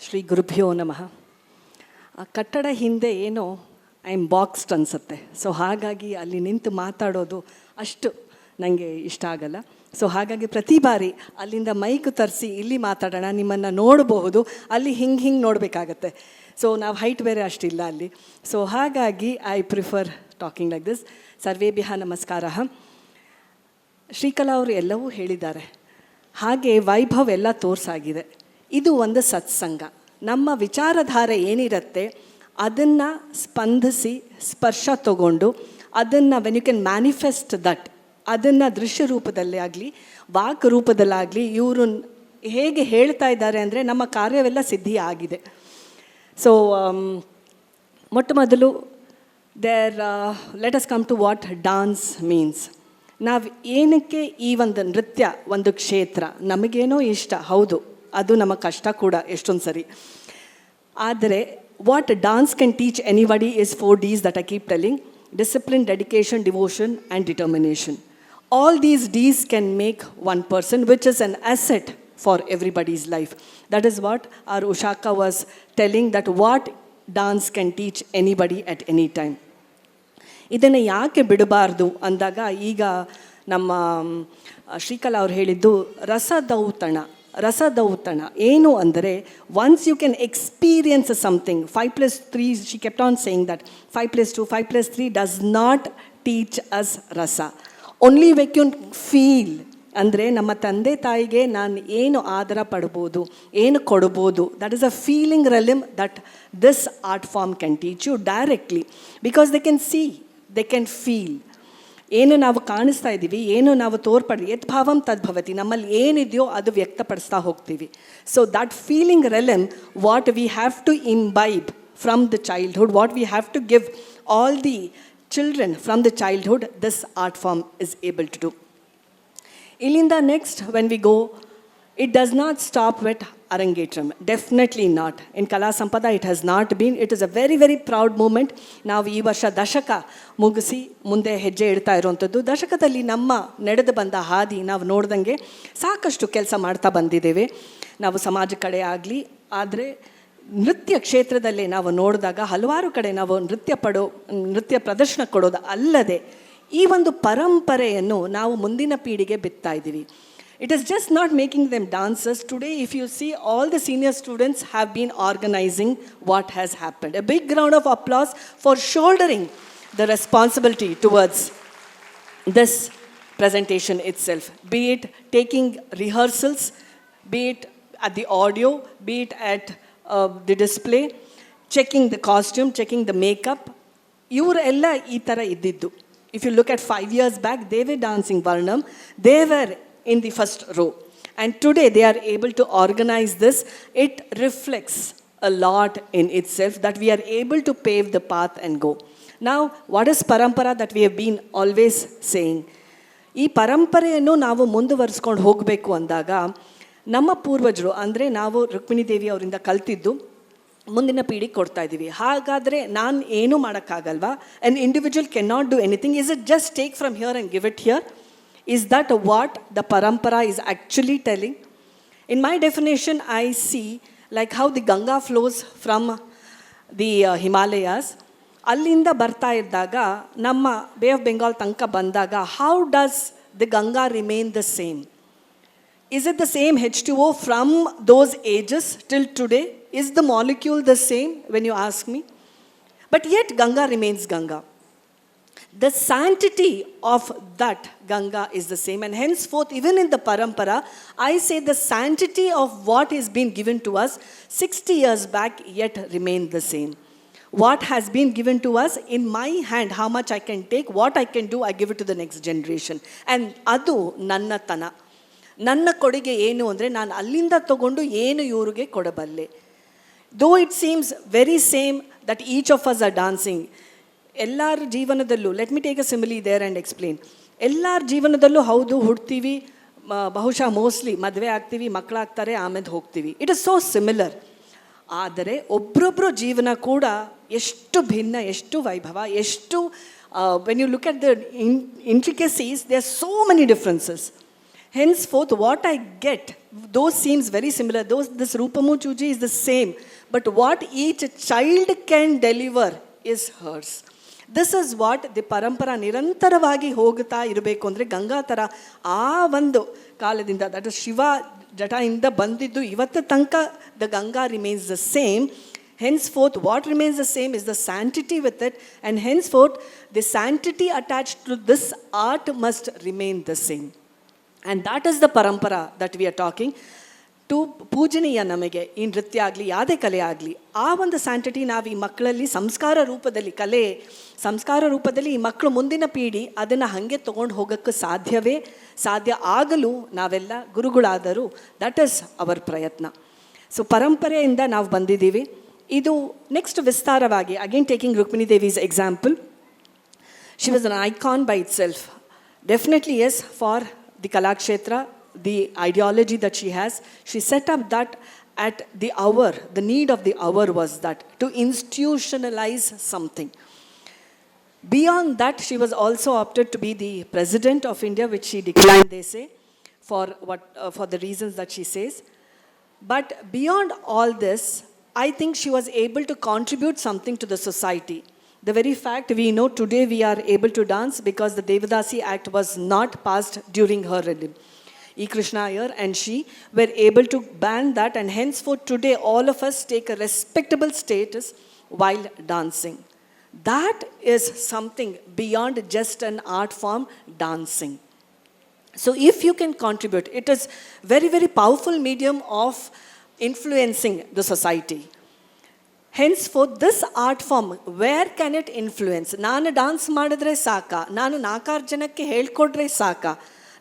ಶ್ರೀ ಗುರುಭ್ಯೋ ನಮಃ. ಆ ಕಟ್ಟಡ ಹಿಂದೆ ಏನೋ ಐ ಆಮ್ ಬಾಕ್ಸ್ಡ್ ಅನಿಸುತ್ತೆ. ಸೊ ಹಾಗಾಗಿ ಅಲ್ಲಿ ನಿಂತು ಮಾತಾಡೋದು ಅಷ್ಟು ನನಗೆ ಇಷ್ಟ ಆಗಲ್ಲ. ಸೊ ಹಾಗಾಗಿ ಪ್ರತಿ ಬಾರಿ ಅಲ್ಲಿಂದ ಮೈಕ್ ತರಿಸಿ ಇಲ್ಲಿ ಮಾತಾಡೋಣ, ನಿಮ್ಮನ್ನು ನೋಡಬಹುದು, ಅಲ್ಲಿ ಹಿಂಗೆ ನೋಡಬೇಕಾಗತ್ತೆ. ಸೊ ನಾವು ಹೈಟ್ ಬೇರೆ ಅಷ್ಟಿಲ್ಲ ಅಲ್ಲಿ. ಸೊ ಹಾಗಾಗಿ I prefer talking like this. ಸರ್ವೇಭ್ಯಃ ನಮಸ್ಕಾರ. ಶ್ರೀಕಲಾ ಅವರು ಎಲ್ಲವೂ ಹೇಳಿದ್ದಾರೆ. ಹಾಗೆ ವೈಭವ್ ಎಲ್ಲ ತೋರಿಸಾಗಿದೆ. ಇದು ಒಂದು ಸತ್ಸಂಗ. ನಮ್ಮ ವಿಚಾರಧಾರೆ ಏನಿರುತ್ತೆ ಅದನ್ನು ಸ್ಪಂದಿಸಿ ಸ್ಪರ್ಶ ತಗೊಂಡು ಅದನ್ನು when you can manifest that, ಅದನ್ನು ದೃಶ್ಯ ರೂಪದಲ್ಲೇ ಆಗಲಿ ವಾಕ್ ರೂಪದಲ್ಲಾಗಲಿ ಇವರು ಹೇಗೆ ಹೇಳ್ತಾ ಇದ್ದಾರೆ ಅಂದರೆ ನಮ್ಮ ಕಾರ್ಯವೆಲ್ಲ ಸಿದ್ಧಿ ಆಗಿದೆ. ಸೊ ಮೊಟ್ಟ ಮೊದಲು let us come to what dance means. ನಾವು ಏನಕ್ಕೆ ಈ ಒಂದು ನೃತ್ಯ ಒಂದು ಕ್ಷೇತ್ರ ನಮಗೇನೋ ಇಷ್ಟ, ಹೌದು, ಅದು ನಮ್ಮ ಕಷ್ಟ ಕೂಡ ಎಷ್ಟೊಂದು ಸರಿ. ಆದರೆ what dance can teach anybody is 4 Ds that I keep telling: discipline, dedication, devotion and determination. All these Ds can make one person, which is an asset for everybody's life. That is what our Ushaka was telling, that what dance can teach anybody at any time. ಇದನ್ನು ಯಾಕೆ ಬಿಡಬಾರ್ದು ಅಂದಾಗ ಈಗ ನಮ್ಮ ಶ್ರೀಕಲಾ ಅವ್ರು ಹೇಳಿದ್ದು ರಸದೌತಣ ಏನು ಅಂದರೆ, once you can experience something, 5+3, she kept on saying that 5+2, 5+3 does not teach us rasa. Only when you feel, ಅಂದರೆ ನಮ್ಮ ತಂದೆ ತಾಯಿಗೆ ನಾನು ಏನು ಆದರ ಪಡ್ಬೋದು, ಏನು ಕೊಡ್ಬೋದು, that is a feeling realm that this art form can teach you directly, because they can see, they can feel. ಏನು ನಾವು ಕಾಣಿಸ್ತಾ ಇದ್ದೀವಿ, ಏನು ನಾವು ತೋರ್ಪಡಿ, ಯದ್ಭಾವಂ ತದ್ಭವತಿ, ನಮ್ಮಲ್ಲಿ ಏನಿದೆಯೋ ಅದು ವ್ಯಕ್ತಪಡಿಸ್ತಾ ಹೋಗ್ತೀವಿ. So that feeling realm what we have to imbibe from the childhood, what we have to give all the children from the childhood, this art form is able to do. Ilinda next, when we go, it does not stop with Arangetram. Definitely not. In Kala Sampada, it has not been. It is a very, very proud moment. ನಾವು ಈ ವರ್ಷ ದಶಕ ಮುಗಿಸಿ ಮುಂದೆ ಹೆಜ್ಜೆ ಇಡ್ತಾ ಇರುವಂಥದ್ದು. ದಶಕದಲ್ಲಿ ನಮ್ಮ ನಡೆದು ಬಂದ ಹಾದಿ ನಾವು ನೋಡ್ದಂಗೆ ಸಾಕಷ್ಟು ಕೆಲಸ ಮಾಡ್ತಾ ಬಂದಿದ್ದೇವೆ ನಾವು ಸಮಾಜ ಕಡೆ ಆಗಲಿ. ಆದರೆ ನೃತ್ಯ ಕ್ಷೇತ್ರದಲ್ಲೇ ನಾವು ನೋಡಿದಾಗ ಹಲವಾರು ಕಡೆ ನಾವು ನೃತ್ಯ ಪ್ರದರ್ಶನ ಕೊಡೋದು ಅಲ್ಲದೆ ಈ ಒಂದು ಪರಂಪರೆಯನ್ನು ನಾವು ಮುಂದಿನ ಪೀಳಿಗೆ ಬಿತ್ತಾ ಇದ್ದೀವಿ. It is just not making them dancers. Today, if you see, all the senior students have been organizing what has happened. A big round of applause for shouldering the responsibility towards this presentation itself. Be it taking rehearsals, be it at the audio, be it at the display, checking the costume, checking the makeup. ಇವರೆಲ್ಲ ಈ ಥರ ಇದ್ದಿದ್ದು. If you look at 5 years back, they were dancing Varnam. They were in the first row. And today they are able to organize this. It reflects a lot in itself that we are able to pave the path and go. Now, what is parampara that we have been always saying? ಈ ಪರಂಪರೆಯನ್ನು ನಾವು ಮುಂದುವರಿಸ್ಕೊಂಡು ಹೋಗಬೇಕು ಅಂದಾಗ ನಮ್ಮ ಪೂರ್ವಜರು, ಅಂದರೆ ನಾವು ರುಕ್ಮಿಣಿ ದೇವಿ ಅವರಿಂದ ಕಲ್ತಿದ್ದು ಮುಂದಿನ ಪೀಳಿಗೆ ಕೊಡ್ತಾ ಇದ್ದೀವಿ. ಹಾಗಾದರೆ ನಾನು ಏನೂ ಮಾಡೋಕ್ಕಾಗಲ್ವಾ? An individual can not do anything. Is it just take from here and give it here? Is that what the parampara is actually telling? In my definition, I see like how the Ganga flows from the Himalayas. Allinda barta iddaga namma Bay of Bengal tanka bandaga, how does the Ganga remain the same? Is it the same H2O from those ages till today? Is the molecule the same when you ask me? But yet Ganga remains Ganga. The sanctity of that Ganga is the same, and henceforth, even in the parampara, I say the sanctity of what is being given to us 60 years back yet remain the same. What has been given to us in my hand, how much I can take, what I can do, I give it to the next generation. And adu nanna tana. ನನ್ನ ಕೊಡುಗೆ ಏನು ಅಂದರೆ ನಾನು ಅಲ್ಲಿಂದ ತಗೊಂಡು ಏನು ಇವರಿಗೆ ಕೊಡಬಲ್ಲೆ. Though it seems very same that each of us are dancing, ಎಲ್ಲರ ಜೀವನದಲ್ಲೂ, let me take a simile there and explain. ಎಲ್ಲರ ಜೀವನದಲ್ಲೂ ಹೌದು, ಹುಡ್ತೀವಿ, ಬಹುಶಃ ಮೋಸ್ಟ್ಲಿ ಮದುವೆ ಆಗ್ತೀವಿ, ಮಕ್ಕಳಾಗ್ತಾರೆ, ಆಮೇಲೆ ಹೋಗ್ತೀವಿ. It is so similar. ಆದರೆ ಒಬ್ಬರೊಬ್ಬರು ಜೀವನ ಕೂಡ ಎಷ್ಟು ಭಿನ್ನ, ಎಷ್ಟು ವೈಭವ, ಎಷ್ಟು when you look at the intricacies, they are so many differences. Henceforth, what I get, those seems very similar. This Rupamu Chuji is the same. But what each child can deliver is hers. This is what the ಪರಂಪರಾ ನಿರಂತರವಾಗಿ ಹೋಗುತ್ತಾ ಇರಬೇಕು ಅಂದರೆ ಗಂಗಾ ಥರ ಆ ಒಂದು ಕಾಲದಿಂದ, that is Shiva ಜಟಾಯಿಂದ ಬಂದಿದ್ದು ಇವತ್ತು ತನಕ the Ganga remains the same. Henceforth, what remains the same is the sanctity with it, and henceforth, the sanctity attached to this art must remain the same. And that is the parampara that we are talking. To ಪೂಜನೀಯ ನಮಗೆ ಈ ನೃತ್ಯ ಆಗಲಿ ಯಾವುದೇ ಕಲೆ ಆಗಲಿ, ಆ ಒಂದು ಸ್ಯಾಂಟಿಟಿ ನಾವು ಈ ಮಕ್ಕಳಲ್ಲಿ ಸಂಸ್ಕಾರ ರೂಪದಲ್ಲಿ, ಕಲೆ ಸಂಸ್ಕಾರ ರೂಪದಲ್ಲಿ ಈ ಮಕ್ಕಳು ಮುಂದಿನ ಪೀಳಿ ಅದನ್ನು ಹಾಗೆ ತೊಗೊಂಡು ಹೋಗೋಕ್ಕೆ ಸಾಧ್ಯ ಆಗಲು ನಾವೆಲ್ಲ ಗುರುಗಳಾದರೂ ದಟ್ ಈಸ್ ಅವರ್ ಪ್ರಯತ್ನ. ಸೊ ಪರಂಪರೆಯಿಂದ ನಾವು ಬಂದಿದ್ದೀವಿ. ಇದು ನೆಕ್ಸ್ಟ್ ವಿಸ್ತಾರವಾಗಿ again taking Rukmini Devi's example, she was an icon by itself. Definitely yes, for the Kalakshetra, the ideology that she has, she set up that at the hour, the need of the hour was that to institutionalize something. Beyond that, she was also opted to be the president of India, which she declined, they say, for the reasons that she says. But beyond all this, I think she was able to contribute something to the society. The very fact we know today we are able to dance because the Devadasi Act was not passed during her reign. E. Krishna Iyer and she were able to ban that, and henceforth today all of us take a respectable status while dancing. That is something beyond just an art form, dancing. So if you can contribute, it is very, very powerful medium of influencing the society. Henceforth, this art form, where can it influence? ನಾನು dance ಮಾಡಿದ್ರೆ ಸಾಕಾ, ನಾನು 4 ಜನಕ್ಕೆ ಹೇಳ್ಕೊಡ್ರೆ ಸಾಕಾ,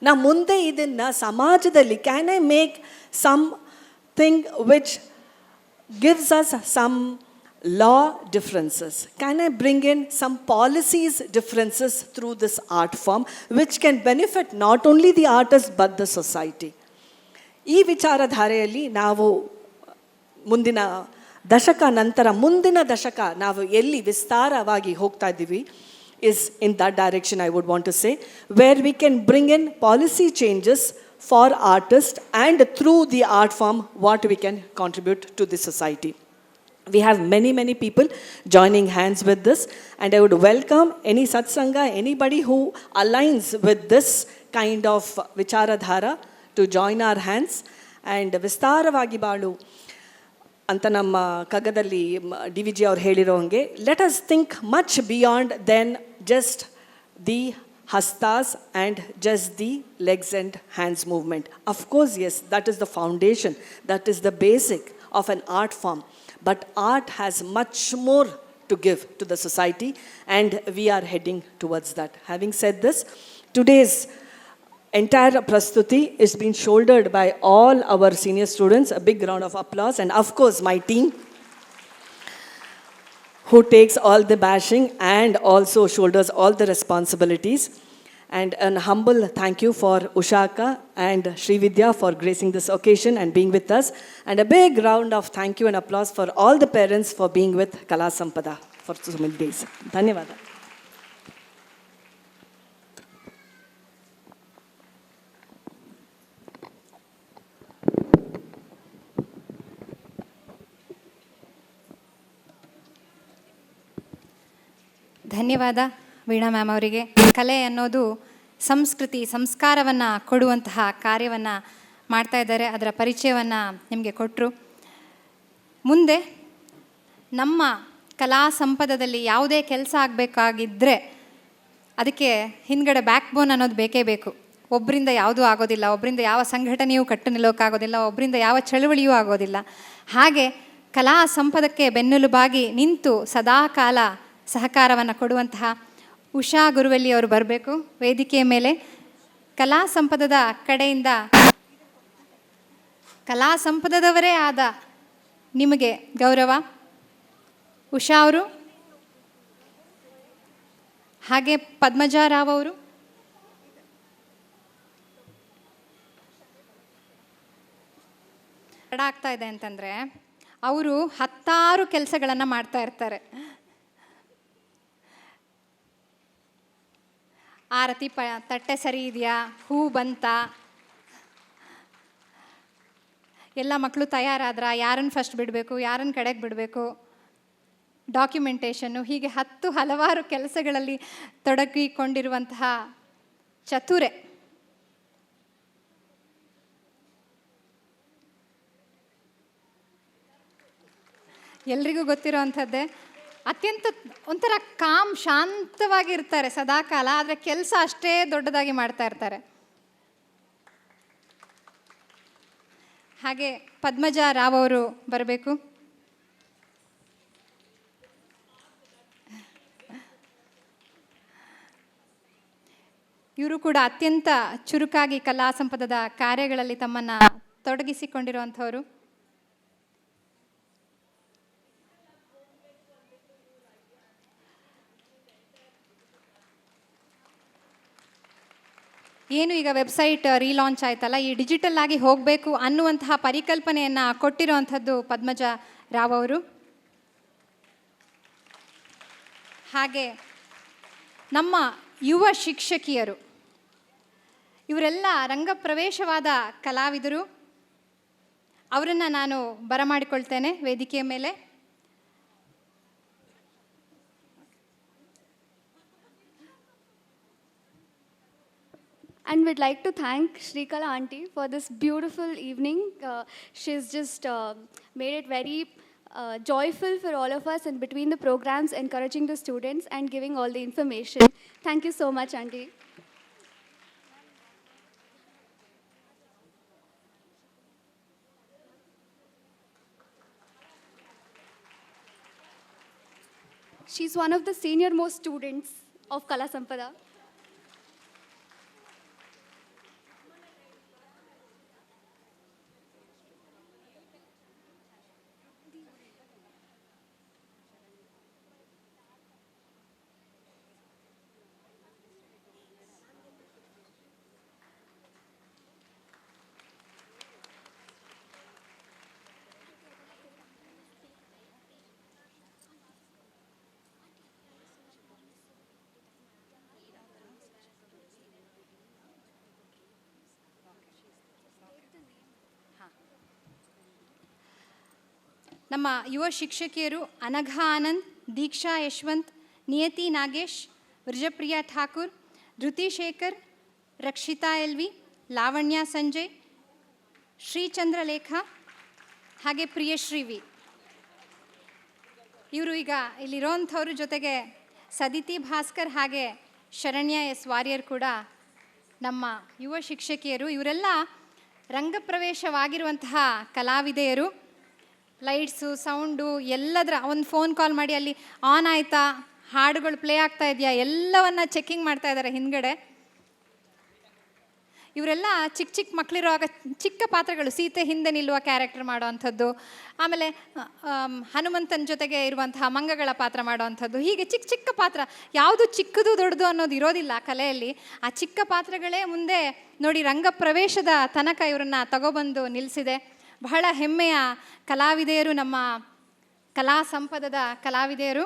ನಾ ಮುಂದೆ ಇದನ್ನು ಸಮಾಜದಲ್ಲಿ can I make something which gives us some law differences? Can I bring in some policies differences through this art form which can benefit not only the artist but the society? ಈ ವಿಚಾರಧಾರೆಯಲ್ಲಿ ನಾವು ಮುಂದಿನ ದಶಕ ನಂತರ ಮುಂದಿನ ದಶಕ ನಾವು ಎಲ್ಲಿ ವಿಸ್ತಾರವಾಗಿ ಹೋಗ್ತಾ ಇದ್ದೀವಿ is in that direction, I would want to say, where we can bring in policy changes for artists, and through the art form what we can contribute to the society. We have many people joining hands with this, and I would welcome any satsanga, anybody who aligns with this kind of vicharadhara to join our hands. And vistaravagi balu ಅಂತ ನಮ್ಮ ಕಗ್ಗದಲ್ಲಿ D V G ಅವ್ರು ಹೇಳಿರೋ ಹಾಗೆ, let us think much beyond then just the ಹಸ್ತಾಸ್ and just the legs and hands movement. Of course yes, that is the foundation, that is the basic of an art form, but art has much more to give to the society, and we are heading towards that. Having said this, today's entire prastuti is being shouldered by all our senior students. A big round of applause. And of course my team, who takes all the bashing and also shoulders all the responsibilities. And an humble thank you for Ushaka and Srividya for gracing this occasion and being with us. And a big round of thank you and applause for all the parents for being with Kala Sampada for so many days. Dhanyavada. ಧನ್ಯವಾದ Veena ma'am ಅವರಿಗೆ. ಕಲೆ ಅನ್ನೋದು ಸಂಸ್ಕೃತಿ, ಸಂಸ್ಕಾರವನ್ನು ಕೊಡುವಂತಹ ಕಾರ್ಯವನ್ನು ಮಾಡ್ತಾ ಇದ್ದಾರೆ. ಅದರ ಪರಿಚಯವನ್ನು ನಿಮಗೆ ಕೊಟ್ಟರು. ಮುಂದೆ ನಮ್ಮ ಕಲಾ ಸಂಪದದಲ್ಲಿ ಯಾವುದೇ ಕೆಲಸ ಆಗಬೇಕಾಗಿದ್ದರೆ ಅದಕ್ಕೆ ಹಿಂದ್ಗಡೆ ಬ್ಯಾಕ್ ಬೋನ್ ಅನ್ನೋದು ಬೇಕೇ ಬೇಕು. ಒಬ್ಬರಿಂದ ಯಾವುದೂ ಆಗೋದಿಲ್ಲ, ಒಬ್ಬರಿಂದ ಯಾವ ಸಂಘಟನೆಯೂ ಕಟ್ಟು ನಿಲ್ಲೋಕ್ಕಾಗೋದಿಲ್ಲ, ಒಬ್ಬರಿಂದ ಯಾವ ಚಳುವಳಿಯೂ ಆಗೋದಿಲ್ಲ. ಹಾಗೆ ಕಲಾ ಸಂಪದಕ್ಕೆ ಬೆನ್ನೆಲುಬಾಗಿ ನಿಂತು ಸದಾಕಾಲ ಸಹಕಾರವನ್ನು ಕೊಡುವಂತಹ ಉಷಾ ಗುರುವಲ್ಲಿ ಅವರು ಬರಬೇಕು ವೇದಿಕೆಯ ಮೇಲೆ. ಕಲಾ ಸಂಪದದ ಕಡೆಯಿಂದ ಕಲಾ ಸಂಪದದವರೇ ಆದ ನಿಮಗೆ ಗೌರವ ಉಷಾ ಅವರು, ಹಾಗೆ ಪದ್ಮಜಾ ರಾವ್ ಅವರು, ತಡ ಆಗ್ತಾ ಇದೆ ಅಂತಂದರೆ ಅವರು 10 ಕೆಲಸಗಳನ್ನು ಮಾಡ್ತಾ ಇರ್ತಾರೆ. ಆರತಿ ತಟ್ಟೆ ಸರಿ ಇದೆಯಾ, ಹೂ ಬಂತ, ಎಲ್ಲ ಮಕ್ಕಳು ತಯಾರಾದ್ರ, ಯಾರನ್ನು ಫಸ್ಟ್ ಬಿಡಬೇಕು, ಯಾರನ್ನು ಕಡೆಗೆ ಬಿಡಬೇಕು, ಡಾಕ್ಯುಮೆಂಟೇಷನ್ನು, ಹೀಗೆ ಹಲವಾರು ಕೆಲಸಗಳಲ್ಲಿ ತೊಡಗಿಕೊಂಡಿರುವಂತಹ ಚತುರೆ. ಎಲ್ರಿಗೂ ಗೊತ್ತಿರೋ ಅಂಥದ್ದೇ. ಅತ್ಯಂತ ಒಂಥರ ಶಾಂತವಾಗಿರ್ತಾರೆ ಸದಾಕಾಲ, ಆದರೆ ಕೆಲಸ ಅಷ್ಟೇ ದೊಡ್ಡದಾಗಿ ಮಾಡ್ತಾ ಇರ್ತಾರೆ. ಹಾಗೆ ಪದ್ಮಜಾ ರಾವ್ ಅವರು ಬರಬೇಕು. ಇವರು ಕೂಡ ಅತ್ಯಂತ ಚುರುಕಾಗಿ ಕಲಾ ಸಂಪದದ ಕಾರ್ಯಗಳಲ್ಲಿ ತಮ್ಮನ್ನು ತೊಡಗಿಸಿಕೊಂಡಿರುವಂಥವರು. ಏನು ಈಗ ವೆಬ್ಸೈಟ್ ರೀಲಾಂಚ್ ಆಯ್ತಲ್ಲ, ಈ ಡಿಜಿಟಲ್ ಆಗಿ ಹೋಗಬೇಕು ಅನ್ನುವಂತಹ ಪರಿಕಲ್ಪನೆಯನ್ನು ಕೊಟ್ಟಿರುವಂಥದ್ದು ಪದ್ಮಜಾ ರಾವ್ ಅವರು. ಹಾಗೆ ನಮ್ಮ ಯುವ ಶಿಕ್ಷಕಿಯರು, ಇವರೆಲ್ಲ ರಂಗಪ್ರವೇಶವಾದ ಕಲಾವಿದರು. ಅವರನ್ನು ನಾನು ಬರಮಾಡಿಕೊಳ್ತೇನೆ ವೇದಿಕೆಯ ಮೇಲೆ. And we'd like to thank Shrikala auntie for this beautiful evening. She's just made it very joyful for all of us in between the programs, encouraging the students and giving all the information. Thank you so much, auntie. She's one of the senior most students of Kala Sampada. ನಮ್ಮ ಯುವ ಶಿಕ್ಷಕಿಯರು ಅನಘಾ ಆನಂದ್, ದೀಕ್ಷಾ Yashwant, ನಿಯತಿ Nagesh, ವೃಜಪ್ರಿಯಾ Thakur, Dhriti Shekhar, Rakshita LV, Lavanya Sanjay, ಶ್ರೀಚಂದ್ರಲೇಖ, ಹಾಗೆ ಪ್ರಿಯಶ್ರೀ V. ಇವರು ಈಗ ಇಲ್ಲಿರೋಂಥವ್ರ ಜೊತೆಗೆ ಸದಿತಿ ಭಾಸ್ಕರ್ ಹಾಗೆ Sharanya S warrior ಕೂಡ ನಮ್ಮ ಯುವ ಶಿಕ್ಷಕಿಯರು. ಇವರೆಲ್ಲ ರಂಗಪ್ರವೇಶವಾಗಿರುವಂತಹ ಕಲಾವಿದೆಯರು. ಲೈಟ್ಸು, ಸೌಂಡು ಎಲ್ಲದರ ಒಂದು ಫೋನ್ ಕಾಲ್ ಮಾಡಿ ಅಲ್ಲಿ ಆನ್ ಆಯಿತಾ, ಹಾಡುಗಳು ಪ್ಲೇ ಆಗ್ತಾ ಇದೆಯಾ, ಎಲ್ಲವನ್ನ ಚೆಕ್ಕಿಂಗ್ ಮಾಡ್ತಾ ಇದ್ದಾರೆ ಹಿಂದ್ಗಡೆ. ಇವರೆಲ್ಲ ಚಿಕ್ಕ ಚಿಕ್ಕ ಮಕ್ಕಳಿರುವಾಗ ಚಿಕ್ಕ ಪಾತ್ರಗಳು, ಸೀತೆ ಹಿಂದೆ ನಿಲ್ಲುವ ಕ್ಯಾರೆಕ್ಟರ್ ಮಾಡೋವಂಥದ್ದು, ಆಮೇಲೆ ಹನುಮಂತನ ಜೊತೆಗೆ ಇರುವಂತಹ ಮಂಗಗಳ ಪಾತ್ರ ಮಾಡೋವಂಥದ್ದು, ಹೀಗೆ ಚಿಕ್ಕ ಚಿಕ್ಕ ಪಾತ್ರ. ಯಾವುದು ಚಿಕ್ಕದು ದೊಡ್ಡದು ಅನ್ನೋದು ಇರೋದಿಲ್ಲ ಕಲೆಯಲ್ಲಿ. ಆ ಚಿಕ್ಕ ಪಾತ್ರಗಳೇ ಮುಂದೆ ನೋಡಿ ರಂಗಪ್ರವೇಶದ ತನಕ ಇವರನ್ನು ತಗೊಬಂದು ನಿಲ್ಲಿಸಿದೆ. ಬಹಳ ಹೆಮ್ಮೆಯ ಕಲಾವಿದೆಯರು, ನಮ್ಮ ಕಲಾ ಸಂಪದದ ಕಲಾವಿದೆಯರು.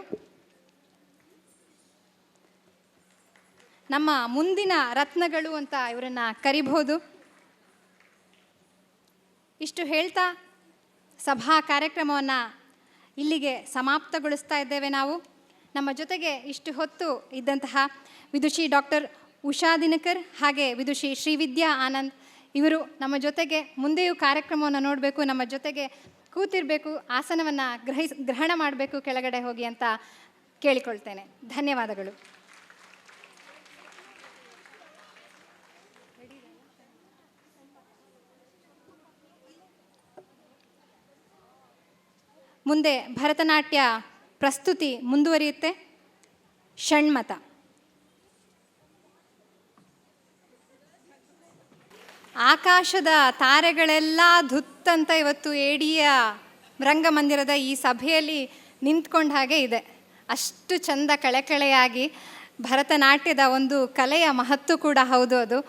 ನಮ್ಮ ಮುಂದಿನ ರತ್ನಗಳು ಅಂತ ಇವರನ್ನು ಕರಿಬಹುದು. ಇಷ್ಟು ಹೇಳ್ತಾ ಸಭಾ ಕಾರ್ಯಕ್ರಮವನ್ನು ಇಲ್ಲಿಗೆ ಸಮಾಪ್ತಗೊಳಿಸ್ತಾ ಇದ್ದೇವೆ ನಾವು. ನಮ್ಮ ಜೊತೆಗೆ ಇಷ್ಟು ಹೊತ್ತು ಇದ್ದಂತಹ ವಿದುಷಿ ಡಾಕ್ಟರ್ ಉಷಾ ದಿನಕರ್ ಹಾಗೆ ವಿದುಷಿ ಶ್ರೀವಿದ್ಯಾ ಆನಂದ್, ಇವರು ನಮ್ಮ ಜೊತೆಗೆ ಮುಂದೆಯೂ ಕಾರ್ಯಕ್ರಮವನ್ನು ನೋಡಬೇಕು, ನಮ್ಮ ಜೊತೆಗೆ ಕೂತಿರಬೇಕು, ಆಸನವನ್ನು ಗ್ರಹಣ ಮಾಡಬೇಕು ಕೆಳಗಡೆ ಹೋಗಿ ಅಂತ ಕೇಳಿಕೊಳ್ತೇನೆ. ಧನ್ಯವಾದಗಳು. ಮುಂದೆ ಭರತನಾಟ್ಯ ಪ್ರಸ್ತುತಿ ಮುಂದುವರಿಯುತ್ತೆ. ಷಣ್ಮತ. ಆಕಾಶದ ತಾರೆಗಳೆಲ್ಲ ಧುತ್ತಂತ ಇವತ್ತು ಏಡಿಯ ರಂಗಮಂದಿರದ ಈ ಸಭೆಯಲ್ಲಿ ನಿಂತ್ಕೊಂಡ ಹಾಗೆ ಇದೆ. ಅಷ್ಟು ಚಂದ ಕಳೆಕಳೆಯಾಗಿ ಭರತನಾಟ್ಯದ ಒಂದು ಕಲೆಯ ಮಹತ್ವ ಕೂಡ ಹೌದು ಅದು.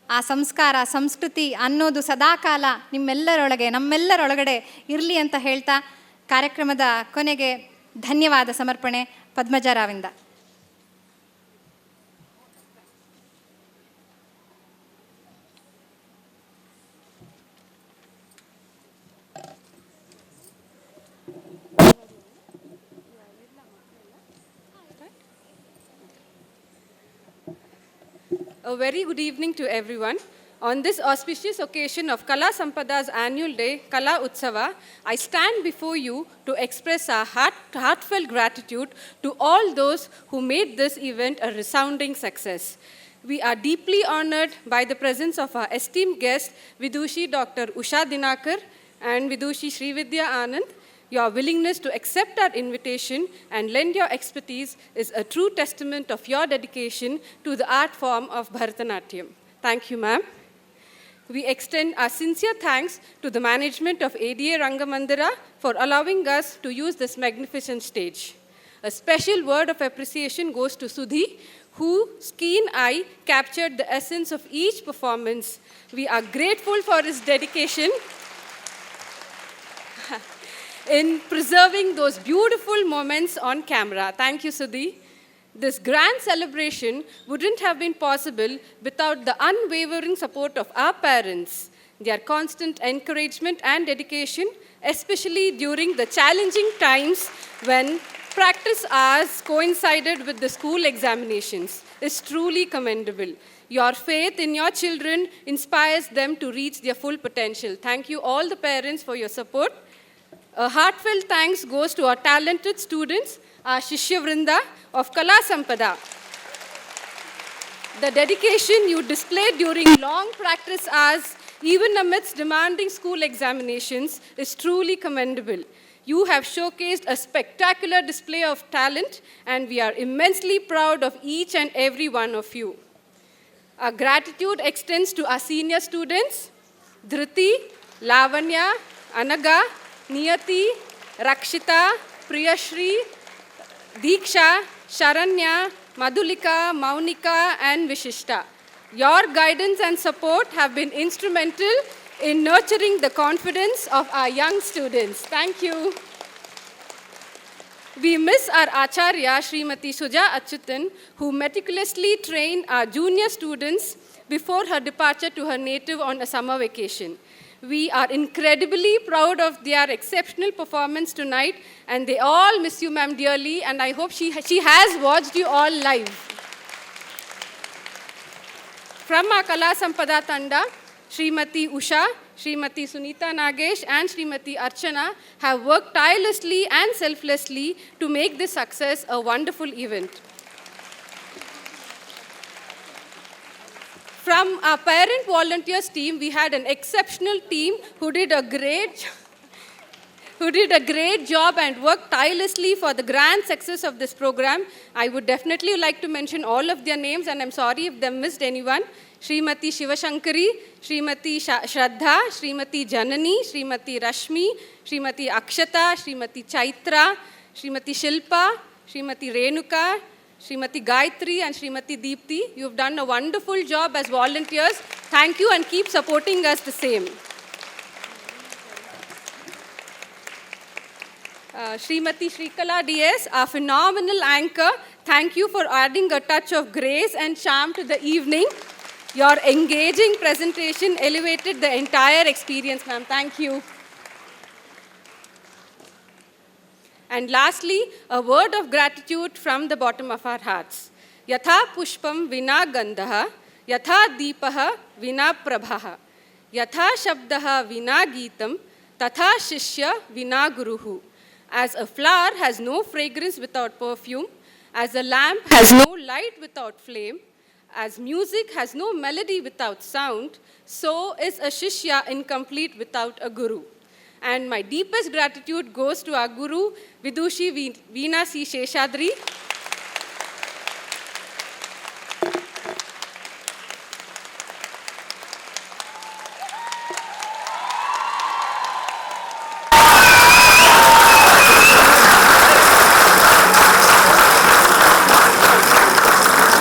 ಆ ಸಂಸ್ಕಾರ, ಸಂಸ್ಕೃತಿ ಅನ್ನೋದು ಸದಾಕಾಲ ನಿಮ್ಮೆಲ್ಲರೊಳಗೆ, ನಮ್ಮೆಲ್ಲರೊಳಗಡೆ ಇರಲಿ ಅಂತ ಹೇಳ್ತಾ ಕಾರ್ಯಕ್ರಮದ ಕೊನೆಗೆ ಧನ್ಯವಾದ ಸಮರ್ಪಣೆ Padmaja ರಾವಿಂದ. A very good evening to everyone. On this auspicious occasion of Kala Sampada's annual day, Kala Utsava, I stand before you to express our heartfelt gratitude to all those who made this event a resounding success. We are deeply honored by the presence of our esteemed guest, Vidushi Dr. Usha Dinakar and Vidushi Srividya Anand. Your willingness to accept our invitation and lend your expertise is a true testament of your dedication to the art form of Bharatanatyam. Thank you, ma'am. We extend our sincere thanks to the management of ADA Rangamandira for allowing us to use this magnificent stage. A special word of appreciation goes to Sudhi, whose keen eye captured the essence of each performance. We are grateful for his dedication in preserving those beautiful moments on camera. Thank you, Sudhi. This grand celebration wouldn't have been possible without the unwavering support of our parents, their constant encouragement and dedication, especially during the challenging times when practice hours coincided with the school examinations, is truly commendable. Your faith in your children inspires them to reach their full potential. Thank you all the parents for your support. A heartfelt thanks goes to our talented students, our Shishya Vrinda of Kala Sampada. The dedication you displayed during long practice hours, even amidst demanding school examinations, is truly commendable. You have showcased a spectacular display of talent, and we are immensely proud of each and every one of you. Our gratitude extends to our senior students, Dhriti, Lavanya, Anaga, Niyati, Rakshita, Priyashri, Diksha, Sharanya, Madhulika, Maunika, and Vishishta. Your guidance and support have been instrumental in nurturing the confidence of our young students. Thank you. We miss our Acharya, Srimati Suja Achyutan, who meticulously trained our junior students before her departure to her native on a summer vacation. We are incredibly proud of their exceptional performance tonight, and they all miss you, ma'am, dearly, and I hope she has watched you all live. From our Kala Sampada Tanda, Srimati Usha, Srimati Sunita Nagesh, and Srimati Archana have worked tirelessly and selflessly to make this success a wonderful event. From our parent volunteers team, we had an exceptional team who did a great job and worked tirelessly for the grand success of this program. I would definitely like to mention all of their names, and I'm sorry if they missed anyone. Srimati Shivashankari, Srimati Shraddha, Srimati Janani, Srimati Rashmi, Srimati Akshata, Srimati Chaitra, Srimati Shilpa, Srimati Renuka, Srimati Gayatri, and Srimati Deepti. You've done a wonderful job as volunteers. Thank you, and keep supporting us the same. Srimati Shrikala DS, our phenomenal anchor. Thank you for adding a touch of grace and charm to the evening. Your engaging presentation elevated the entire experience, ma'am. Thank you. And lastly, a word of gratitude from the bottom of our hearts. Yatha pushpam vina gandhaha, yatha deepaha vina prabhaha, yatha shabdaha vina geetam, tatha shishya vina guruhu. As a flower has no fragrance without perfume, as a lamp has no light without flame, as music has no melody without sound, so is a shishya incomplete without a guru. And my deepest gratitude goes to our guru, Vidushi Veena C. Sheshadri.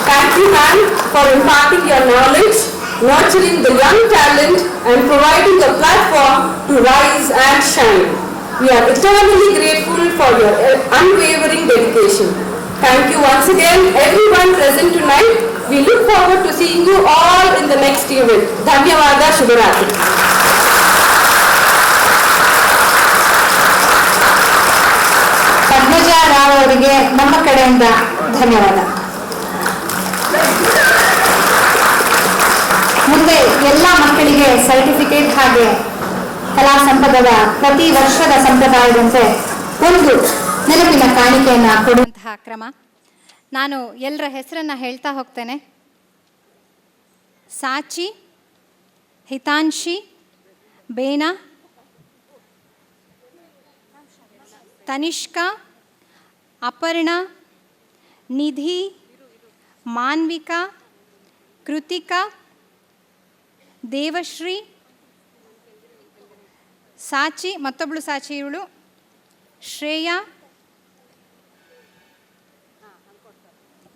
Thank you, ma'am, for imparting your knowledge, nurturing the young talent, and providing a platform to rise and shine. We are eternally grateful for your unwavering dedication. Thank you once again, everyone present tonight. We look forward to seeing you all in the next event. Dhanyavada, Shubharatri. Padmaja Rao ಅವರಿಗೆ ನಮ್ಮ ಕಡೆಯಿಂದ ಧನ್ಯವಾದ. ಹಾಗೆ ಎಲ್ಲ ಮಕ್ಕಳಿಗೆ certificate ಹಾಗೆ ಕಲಾ ಸಂಪದದ ಪ್ರತಿ ವರ್ಷದ ಸಂಪ್ರದಾಯದಂತೆ ಒಂದು ನೆನಪಿನ ಕಾಣಿಕೆಯನ್ನು ಕೊಡುವಂತಹ ಕ್ರಮ. ನಾನು ಎಲ್ಲರ ಹೆಸರನ್ನು ಹೇಳ್ತಾ ಹೋಗ್ತೇನೆ. ಸಾಚಿ, ಹಿತಾಂಶಿ, ಬೇನಾ, ತನಿಷ್ಕಾ, ಅಪರ್ಣಾ, ನಿಧಿ, ಮಾನ್ವಿಕಾ, ಕೃತಿಕಾ, ದೇವಶ್ರೀ, ಸಾಚಿ, ಮತ್ತೊಬ್ಬಳು ಸಾಚಿ ಇವಳು, ಶ್ರೇಯಾ,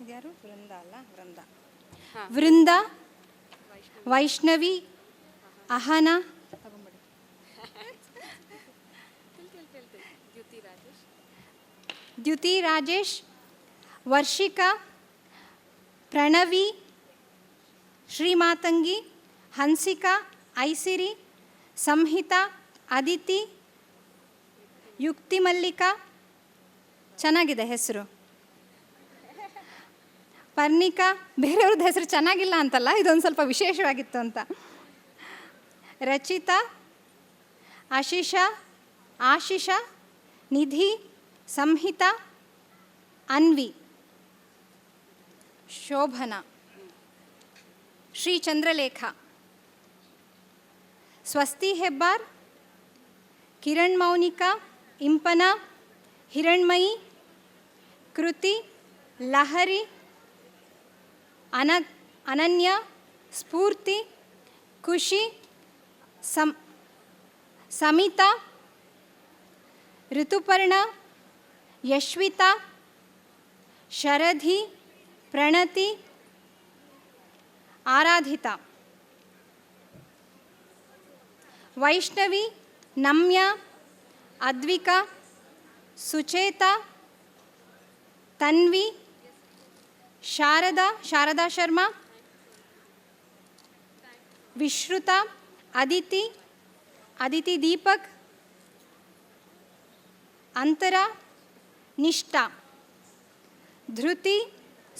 ಇದ್ಯಾರು ವೃಂದ ಅಲ್ಲ ವೃಂದ, ವೈಷ್ಣವಿ, ಅಹನಾ, ದ್ಯುತಿ ರಾಜೇಶ್, ವರ್ಷಿಕಾ, ಪ್ರಣವಿ, ಶ್ರೀಮಾತಂಗಿ, ಹನ್ಸಿಕಾ, ಐಸಿರಿ, ಸಂಹಿತಾ, ಅದಿತಿ, ಯುಕ್ತಿ ಮಲ್ಲಿಕಾ, ಚೆನ್ನಾಗಿದೆ ಹೆಸರು, ಪರ್ಣಿಕಾ, ಬೇರೆಯವ್ರದ್ದು ಹೆಸರು ಚೆನ್ನಾಗಿಲ್ಲ ಅಂತಲ್ಲ, ಇದೊಂದು ಸ್ವಲ್ಪ ವಿಶೇಷವಾಗಿತ್ತು ಅಂತ, ರಚಿತಾ, ಆಶಿಷಾ, ನಿಧಿ, ಸಂಹಿತಾ, ಅನ್ವಿ, ಶೋಭನಾ, ಶ್ರೀ ಚಂದ್ರಲೇಖಾ, ಸ್ವಸ್ತಿ ಹೆಬ್ಬಾರ್, ಕಿರಣ್ ಮೌನಿಕಾ, ಇಂಪನಾ, ಹಿರಣ್ಮಯಿ, ಕೃತಿ, ಲಹರಿ, ಅನನ್ಯ, ಸ್ಫೂರ್ತಿ, ಖುಷಿ, ಸಮಿತಾ, ಋತುಪರ್ಣ, ಯಶ್ವಿತಾ, ಶರಧಿ, ಪ್ರಣತಿ, ಆರಾಧಿತಾ, ವೈಷ್ಣವಿ, ನಮ್ಯಾ, ಅದ್ವಿಕಾ, ಸುಚೇತಾ, ತನ್ವಿ, ಶಾರದಾ ಶರ್ಮಾ, ವಿಶ್ರುತಾ, ಅದಿತಿ ದೀಪಕ್, ಅಂತರಾ, ನಿಷ್ಠಾ, ಧೃತಿ,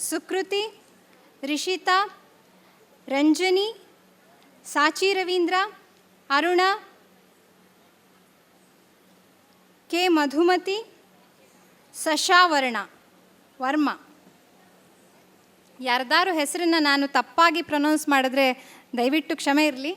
ಸುಕೃತಿ, ರಿಷಿತಾ, ರಂಜನಿ, ಸಾಚಿ ರವೀಂದ್ರ, ಅರುಣಾ, ಕೆ ಮಧುಮತಿ, ವರ್ಮ. ಯಾರ್ದಾರು ಹೆಸರನ್ನು ನಾನು ತಪ್ಪಾಗಿ ಪ್ರೊನೌನ್ಸ್ ಮಾಡಿದ್ರೆ ದಯವಿಟ್ಟು ಕ್ಷಮೆ ಇರಲಿ.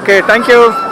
Okay, thank you.